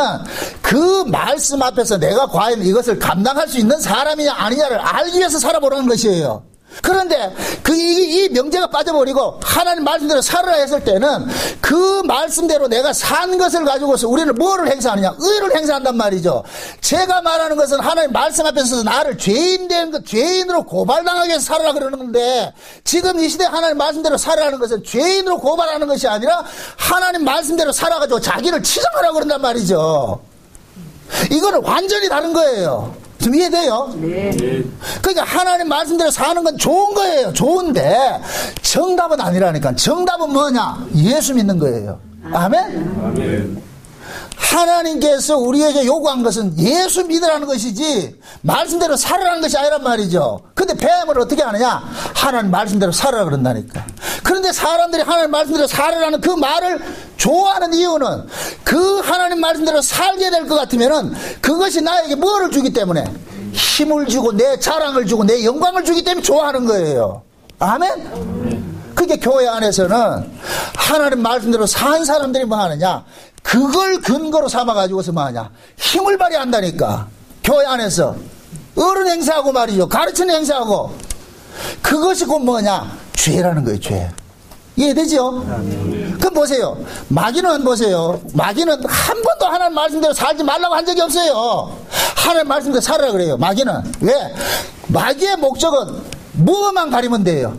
그 말씀 앞에서 내가 과연 이것을 감당할 수 있는 사람이냐 아니냐를 알기 위해서 살아보라는 것이에요. 그런데 이 명제가 빠져버리고 하나님 말씀대로 살아라 했을 때는 그 말씀대로 내가 산 것을 가지고서 우리는 뭐를 행사하느냐? 의를 행사한단 말이죠. 제가 말하는 것은 하나님 말씀 앞에서 나를 죄인으로 고발당하게 해서 살아라 그러는 건데 지금 이 시대에 하나님 말씀대로 살아라는 것은 죄인으로 고발하는 것이 아니라 하나님 말씀대로 살아가지고 자기를 치정하라고 그런단 말이죠. 이거는 완전히 다른 거예요. 좀 이해돼요? 네. 그러니까 하나님 말씀대로 사는 건 좋은 거예요. 좋은데 정답은 아니라니까. 정답은 뭐냐? 예수 믿는 거예요. 아멘? 아멘. 하나님께서 우리에게 요구한 것은 예수 믿으라는 것이지 말씀대로 살아라는 것이 아니란 말이죠. 근데 뱀을 어떻게 하느냐? 하나님 말씀대로 살아라 그런다니까. 그런데 사람들이 하나님 말씀대로 살아라는 그 말을 좋아하는 이유는 그 하나님 말씀대로 살게 될 것 같으면은 그것이 나에게 뭐를 주기 때문에? 힘을 주고 내 자랑을 주고 내 영광을 주기 때문에 좋아하는 거예요. 아멘? 그게 교회 안에서는 하나님 말씀대로 산 사람들이 뭐 하느냐? 그걸 근거로 삼아가지고서 뭐 하냐? 힘을 발휘한다니까. 교회 안에서. 어른 행사하고 말이죠. 가르치는 행사하고. 그것이 곧 뭐냐? 죄라는 거예요, 죄. 이해되죠? 그럼 보세요. 마귀는 보세요. 마귀는 한 번도 하나님 말씀대로 살지 말라고 한 적이 없어요. 하나님 말씀대로 살아라 그래요. 마귀는. 왜? 마귀의 목적은 뭐만 가리면 돼요?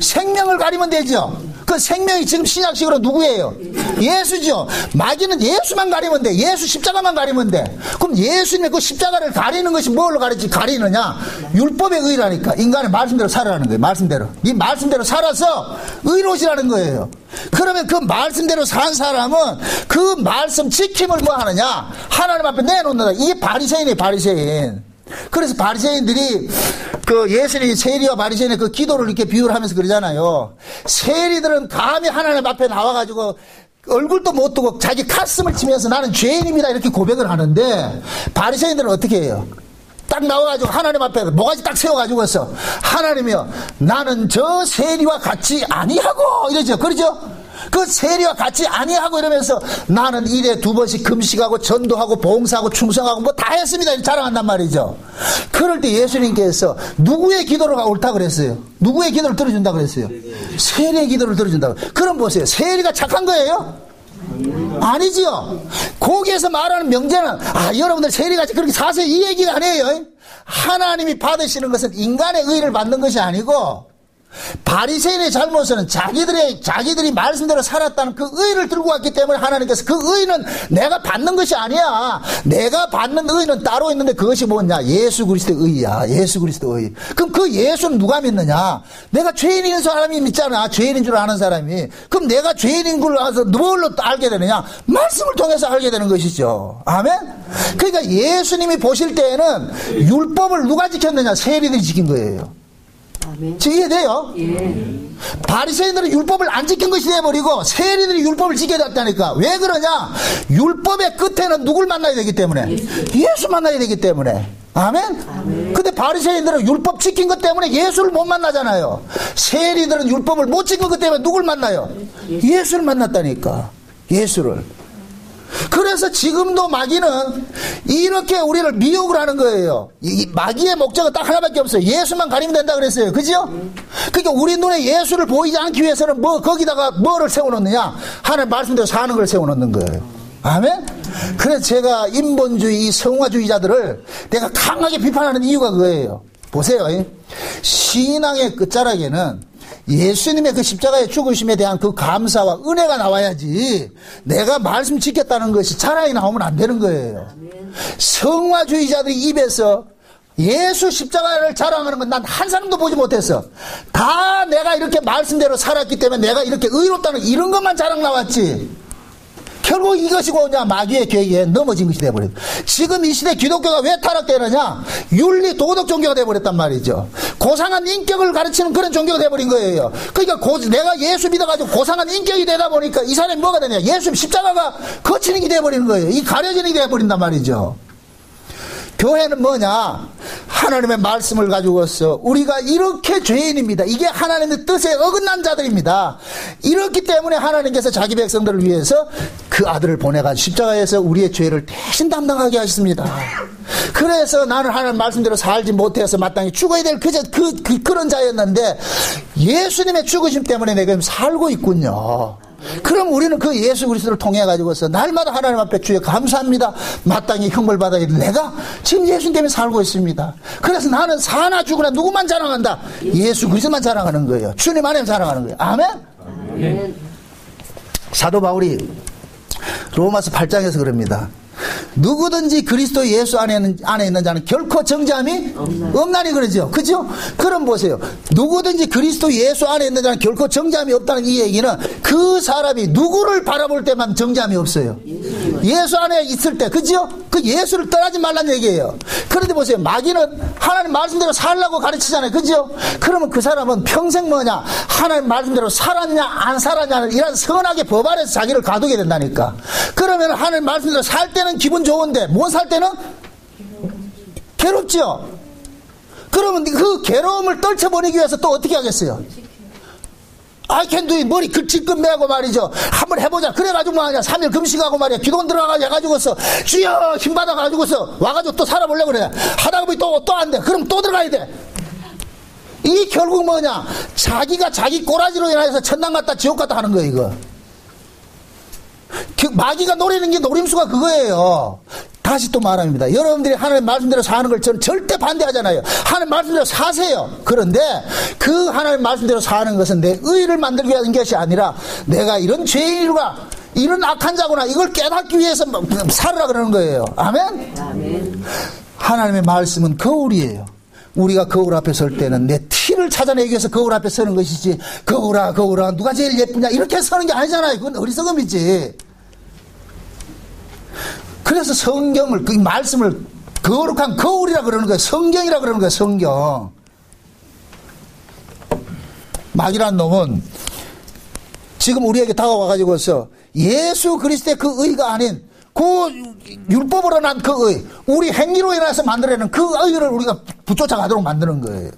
생명을 가리면 되죠. 그 생명이 지금 신약식으로 누구예요? 예수죠. 마귀는 예수만 가리면 돼. 예수 십자가만 가리면 돼. 그럼 예수님의 그 십자가를 가리는 것이 뭘 가리느냐? 율법의 의라니까. 인간의 말씀대로 살아라는 거예요. 말씀대로. 네 말씀대로 살아서 의로우시라는 거예요. 그러면 그 말씀대로 산 사람은 그 말씀 지킴을 뭐 하느냐? 하나님 앞에 내놓는다. 이게 바리새인이에요, 바리새인. 그래서 바리새인들이 그 예수님이 세리와 바리새인의 그 기도를 이렇게 비유를 하면서 그러잖아요. 세리들은 감히 하나님 앞에 나와가지고 얼굴도 못 뜨고 자기 가슴을 치면서 나는 죄인입니다 이렇게 고백을 하는데 바리새인들은 어떻게 해요? 딱 나와가지고 하나님 앞에 모가지 딱 세워가지고서 하나님이요 나는 저 세리와 같이 아니하고 이러죠. 그러죠? 그 세리와 같이 아니하고 이러면서 나는 일에 2번씩 금식하고 전도하고 봉사하고 충성하고 뭐 다 했습니다 이렇게 자랑한단 말이죠. 그럴 때 예수님께서 누구의 기도를 옳다 그랬어요? 누구의 기도를 들어준다 그랬어요? 세리의 기도를 들어준다고. 그럼 보세요. 세리가 착한 거예요? 아니지요. 거기에서 말하는 명제는 여러분들 세리같이 그렇게 사세요 이 얘기가 아니에요. 하나님이 받으시는 것은 인간의 의를 받는 것이 아니고 바리새인의 잘못은 자기들이 말씀대로 살았다는 그 의를 들고 왔기 때문에 하나님께서 그 의는 내가 받는 것이 아니야. 내가 받는 의는 따로 있는데 그것이 뭐냐? 예수 그리스도의 의야. 예수 그리스도의 의. 그럼 그 예수는 누가 믿느냐? 내가 죄인인 사람이 믿잖아. 죄인인 줄 아는 사람이. 그럼 내가 죄인인 걸 알아서 뭘로 알게 되느냐? 말씀을 통해서 알게 되는 것이죠. 아멘? 그러니까 예수님이 보실 때에는 율법을 누가 지켰느냐? 세리들이 지킨 거예요. 이해돼요? 예. 바리새인들은 율법을 안 지킨 것이 돼버리고 세리들이 율법을 지켜야 됐다니까. 왜 그러냐? 율법의 끝에는 누굴 만나야 되기 때문에 예수 만나야 되기 때문에. 아멘? 근데 바리새인들은 율법 지킨 것 때문에 예수를 못 만나잖아요. 세리들은 율법을 못 지킨 것 때문에 누굴 만나요? 예수를 만났다니까. 예수를. 그래서 지금도 마귀는 이렇게 우리를 미혹을 하는 거예요. 이 마귀의 목적은 딱 하나밖에 없어요. 예수만 가리면 된다 그랬어요. 그죠? 그러니까 우리 눈에 예수를 보이지 않기 위해서는 거기다가 뭐를 세워놓느냐? 하나님 말씀대로 사는 걸 세워놓는 거예요. 아멘? 그래서 제가 인본주의, 이 성화주의자들을 내가 강하게 비판하는 이유가 그거예요. 보세요. 신앙의 끝자락에는 예수님의 그 십자가의 죽으심에 대한 그 감사와 은혜가 나와야지 내가 말씀 지켰다는 것이 자랑이 나오면 안 되는 거예요. 성화주의자들이 입에서 예수 십자가를 자랑하는 건 난 한 사람도 보지 못했어. 다 내가 이렇게 말씀대로 살았기 때문에 내가 이렇게 의롭다는 이런 것만 자랑 나왔지. 결국 이것이 뭐냐? 마귀의 계획에 넘어진 것이 되어버렸다. 지금 이 시대 기독교가 왜 타락되느냐? 윤리 도덕 종교가 되어버렸단 말이죠. 고상한 인격을 가르치는 그런 종교가 되어버린 거예요. 그러니까 내가 예수 믿어가지고 고상한 인격이 되다 보니까 이 사람이 뭐가 되냐? 예수 십자가가 거치는 게 되어버리는 거예요. 이 가려지는 게 되어버린단 말이죠. 교회는 뭐냐? 하나님의 말씀을 가지고서 우리가 이렇게 죄인입니다. 이게 하나님의 뜻에 어긋난 자들입니다. 이렇기 때문에 하나님께서 자기 백성들을 위해서 그 아들을 보내가지고 십자가에서 우리의 죄를 대신 담당하게 하셨습니다. 그래서 나는 하나님 말씀대로 살지 못해서 마땅히 죽어야 될 그런 자였는데 예수님의 죽으심 때문에 내가 살고 있군요. 그럼 우리는 그 예수 그리스도를 통해 가지고서 날마다 하나님 앞에 주여 감사합니다. 마땅히 형벌 받아야 돼. 내가 지금 예수님 때문에 살고 있습니다. 그래서 나는 사나 죽으나 누구만 자랑한다? 예수 그리스도만 자랑하는 거예요. 주님 안에 자랑하는 거예요. 아멘? 아멘. 사도 바울이 로마서 8장에서 그럽니다. 누구든지 그리스도 예수 안에 있는 자는 결코 정죄함이 없나니 그러죠. 그죠? 그럼 보세요. 누구든지 그리스도 예수 안에 있는 자는 결코 정죄함이 없다는 이 얘기는 그 사람이 누구를 바라볼 때만 정죄함이 없어요. 예수 안에 있을 때, 그죠? 그 예수를 떠나지 말란 얘기예요. 그런데 보세요. 마귀는 하나님 말씀대로 살라고 가르치잖아요. 그죠? 그러면 그 사람은 평생 뭐냐? 하나님 말씀대로 살았냐, 안 살았냐는 이런 선악의 법 아래서 자기를 가두게 된다니까. 그러면 하나님 말씀대로 살 때는 기분 좋은데, 못 살 때는 괴롭죠? 그러면 그 괴로움을 떨쳐버리기 위해서 또 어떻게 하겠어요? I can do it. 머리 질끈 매고 말이죠. 한번 해보자. 그래가지고 뭐하냐. 3일 금식하고 말이야. 기도원 들어가가지고 해가지고서 주여 힘 받아가지고서 와가지고 또 살아보려고 그래. 하다가 보니 또 안 돼. 그럼 또 들어가야 돼. 이게 결국 뭐냐. 자기가 자기 꼬라지로 인해서 천당 갔다 지옥 갔다 하는 거예요, 이거. 마귀가 노리는 게 노림수가 그거예요. 다시 또 말합니다. 여러분들이 하나님 말씀대로 사는 걸 저는 절대 반대하잖아요. 하나님 말씀대로 사세요. 그런데 그 하나님 말씀대로 사는 것은 내 의를 만들기 위한 것이 아니라 내가 이런 죄인이구나, 이런 악한 자구나, 이걸 깨닫기 위해서 살으라 그러는 거예요. 아멘? 아멘. 하나님의 말씀은 거울이에요. 우리가 거울 앞에 설 때는 내 티를 찾아내기 위해서 거울 앞에 서는 것이지, 거울아 거울아 누가 제일 예쁘냐 이렇게 서는 게 아니잖아요. 그건 어리석음이지. 그래서 성경을, 그 말씀을 거룩한 거울이라 그러는 거예요. 성경이라 그러는 거예요. 성경. 마귀란 놈은 지금 우리에게 다가와가지고서 예수 그리스도의 그 의가 아닌 그 율법으로 난 그 의, 우리 행위로 인해서 만들어내는 그 의를 우리가 붙쫓아가도록 만드는 거예요.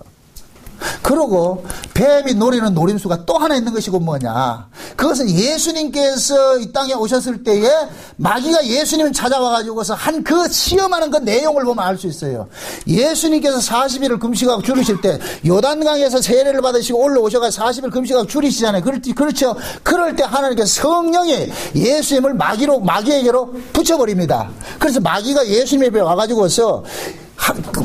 그러고 뱀이 노리는 노림수가 또 하나 있는 것이고 뭐냐. 그것은 예수님께서 이 땅에 오셨을 때에 마귀가 예수님을 찾아와가지고서 한 그 시험하는 그 내용을 보면 알 수 있어요. 예수님께서 40일을 금식하고 줄이실 때 요단강에서 세례를 받으시고 올라오셔가지고 40일 금식하고 줄이시잖아요. 그렇죠? 그럴 때 하나님께서 성령이 예수님을 마귀에게로 붙여버립니다. 그래서 마귀가 예수님 앞에 와가지고서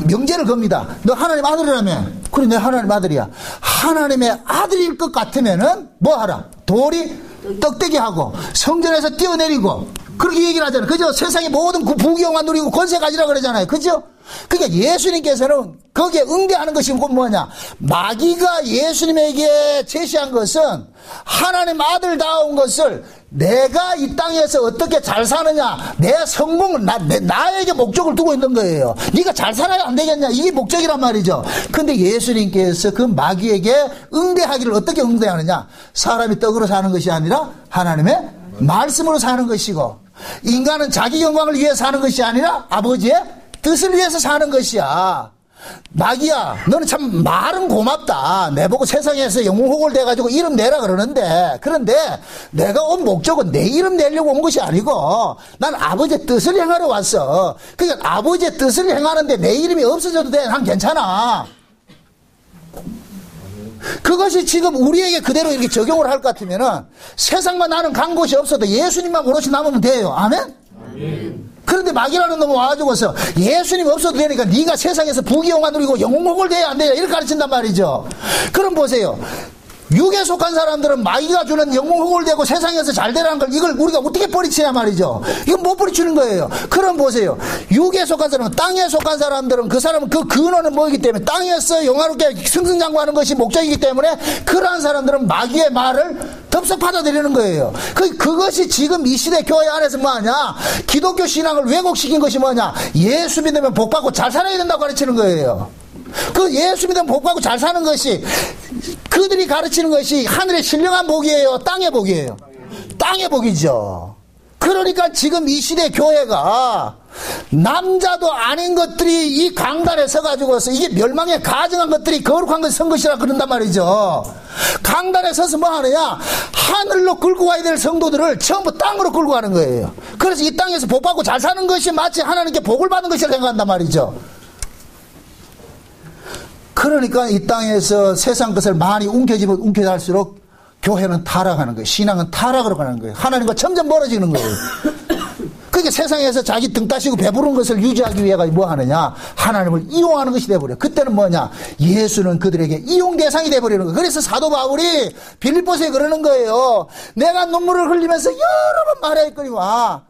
명제를 겁니다. 너 하나님 아들이라며. 그래, 내 하나님 아들이야. 하나님의 아들일 것 같으면은 뭐 하라? 돌이 떡대기 하고 성전에서 뛰어내리고 그렇게 얘기를 하잖아요. 그죠? 세상의 모든 그 부귀영화 누리고 권세 가지라 그러잖아요. 그죠? 그러니까 예수님께서는 거기에 응대하는 것이 뭐냐? 마귀가 예수님에게 제시한 것은 하나님 아들다운 것을 내가 이 땅에서 어떻게 잘 사느냐, 내 성공을 나에게 목적을 두고 있는 거예요. 네가 잘 살아야 안 되겠냐, 이게 목적이란 말이죠. 근데 예수님께서 그 마귀에게 응대하기를 어떻게 응대하느냐? 사람이 떡으로 사는 것이 아니라 하나님의 말씀으로 사는 것이고, 인간은 자기 영광을 위해 사는 것이 아니라 아버지의 뜻을 위해서 사는 것이야. 마귀야, 너는 참 말은 고맙다. 내보고 세상에서 영웅호걸 돼가지고 이름 내라 그러는데, 그런데 내가 온 목적은 내 이름 내려고 온 것이 아니고 난 아버지의 뜻을 행하러 왔어. 그러니까 아버지의 뜻을 행하는데 내 이름이 없어져도 돼. 난 괜찮아. 그것이 지금 우리에게 그대로 이렇게 적용을 할 것 같으면은 세상만 나는 간 곳이 없어도 예수님만 오롯이 남으면 돼요. 아멘? 아멘. 그런데 마귀라는 놈은 와가지고서 예수님 없어도 되니까 네가 세상에서 부귀영화 누리고 영웅복을 돼야 안 돼요. 이렇게 가르친단 말이죠. 그럼 보세요. 육에 속한 사람들은 마귀가 주는 영웅복을 되고 세상에서 잘 되라는 걸 이걸 우리가 어떻게 뿌리치냐 말이죠. 이건 못 뿌리치는 거예요. 그럼 보세요. 육에 속한 사람은, 땅에 속한 사람들은 그 사람은 그 근원은 뭐이기 때문에 땅에서 영화롭게 승승장구하는 것이 목적이기 때문에 그러한 사람들은 마귀의 말을 덥석 받아들이는 거예요. 그것이 지금 이 시대 교회 안에서 뭐하냐? 기독교 신앙을 왜곡시킨 것이 뭐냐? 예수 믿으면 복받고 잘 살아야 된다고 가르치는 거예요. 그 예수 믿으면 복받고 잘 사는 것이, 그들이 가르치는 것이 하늘의 신령한 복이에요? 땅의 복이에요? 땅의 복이죠. 그러니까 지금 이 시대 교회가 남자도 아닌 것들이 이 강단에 서가지고서 이게 멸망에 가증한 것들이 거룩한 것을 선 것이라 그런단 말이죠. 강단에 서서 뭐 하느냐? 하늘로 끌고 가야 될 성도들을 전부 땅으로 끌고 가는 거예요. 그래서 이 땅에서 복받고 잘 사는 것이 마치 하나님께 복을 받는 것이라 생각한단 말이죠. 그러니까 이 땅에서 세상 것을 많이 움켜쥐할수록 교회는 타락하는 거예요. 신앙은 타락으로 가는 거예요. 하나님과 점점 멀어지는 거예요. 그러니까 세상에서 자기 등 따시고 배부른 것을 유지하기 위해 뭐 하느냐? 하나님을 이용하는 것이 돼버려요. 그때는 뭐냐? 예수는 그들에게 이용 대상이 돼버리는 거예요. 그래서 사도 바울이 빌립보서에 그러는 거예요. 내가 눈물을 흘리면서 여러 번 말했거니와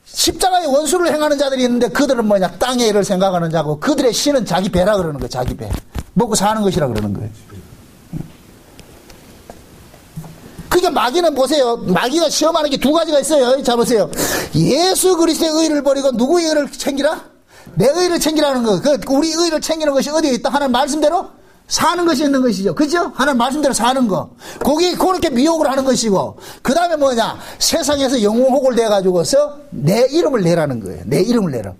십자가의 원수를 행하는 자들이 있는데 그들은 뭐냐? 땅의 일을 생각하는 자고 그들의 신은 자기 배라 그러는 거예요. 자기 배. 먹고 사는 것이라 그러는 거예요. 그러니까 마귀는 보세요. 마귀가 시험하는 게 두 가지가 있어요. 자 보세요. 예수 그리스도의 의를 버리고 누구의 의를 챙기라? 내 의를 챙기라는 거. 우리 의를 챙기는 것이 어디에 있다? 하나님 말씀대로 사는 것이 있는 것이죠. 그죠? 하나님 말씀대로 사는 거. 거기 그렇게 미혹을 하는 것이고, 그 다음에 뭐냐? 세상에서 영웅혹을 내가지고서 내 이름을 내라는 거예요. 내 이름을 내라.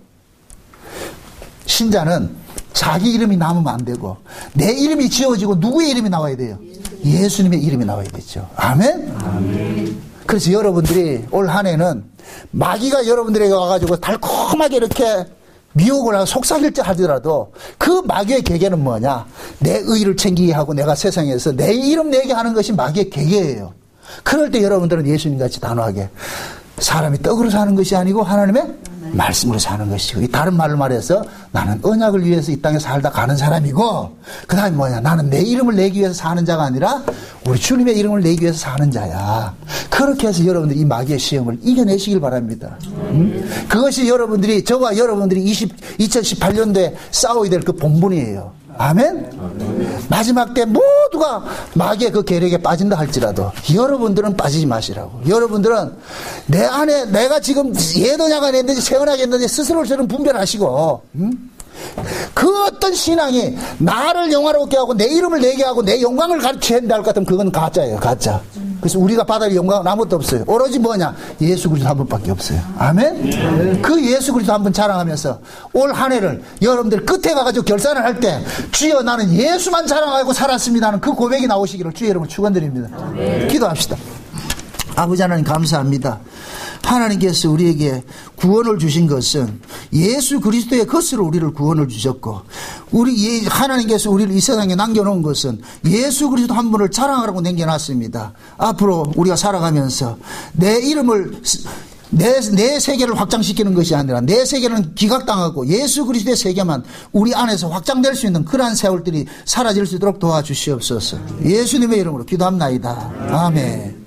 신자는 자기 이름이 남으면 안 되고, 내 이름이 지어지고 누구의 이름이 나와야 돼요? 예수님의 이름이 나와야 되죠. 아멘? 아멘. 그래서 여러분들이 올 한 해는 마귀가 여러분들에게 와가지고 달콤하게 이렇게 미혹을 하고 속삭일지 하더라도 그 마귀의 계계는 뭐냐? 내 의를 챙기게 하고 내가 세상에서 내 이름 내게 하는 것이 마귀의 계계예요. 그럴 때 여러분들은 예수님같이 단호하게 사람이 떡으로 사는 것이 아니고 하나님의 말씀으로 사는 것이고, 다른 말로 말해서 나는 언약을 위해서 이 땅에 살다 가는 사람이고, 그 다음에 뭐냐? 나는 내 이름을 내기 위해서 사는 자가 아니라 우리 주님의 이름을 내기 위해서 사는 자야. 그렇게 해서 여러분들이 이 마귀의 시험을 이겨내시길 바랍니다. 그것이 여러분들이, 저와 여러분들이 2018년도에 싸워야 될 그 본분이에요. 아멘? 마지막 때 모두가 마귀의 그 계략에 빠진다 할지라도 여러분들은 빠지지 마시라고. 여러분들은 내 안에 내가 지금 예언하가 했는지 세언하게 했는지 스스로를 저는 분별하시고, 그 어떤 신앙이 나를 영화롭게 하고 내 이름을 내게 하고 내 영광을 가르쳐야 한다 할 것 같으면 그건 가짜예요. 가짜. 그래서 우리가 받을 영광은 아무것도 없어요. 오로지 뭐냐? 예수 그리스도 한 분밖에 없어요. 아멘? 그 예수 그리스도 한 분 자랑하면서 올 한 해를 여러분들 끝에 가가지고 결산을 할 때 주여 나는 예수만 자랑하고 살았습니다 하는 그 고백이 나오시기를 주의 여러분 축원드립니다. 기도합시다. 아버지 하나님 감사합니다. 하나님께서 우리에게 구원을 주신 것은 예수 그리스도의 것으로 우리를 구원을 주셨고, 하나님께서 우리를 이 세상에 남겨놓은 것은 예수 그리스도 한 분을 자랑하라고 남겨놨습니다. 앞으로 우리가 살아가면서 내 이름을 내 세계를 확장시키는 것이 아니라 내 세계는 기각당하고 예수 그리스도의 세계만 우리 안에서 확장될 수 있는 그러한 세월들이 사라질 수 있도록 도와주시옵소서. 예수님의 이름으로 기도합나이다. 아멘.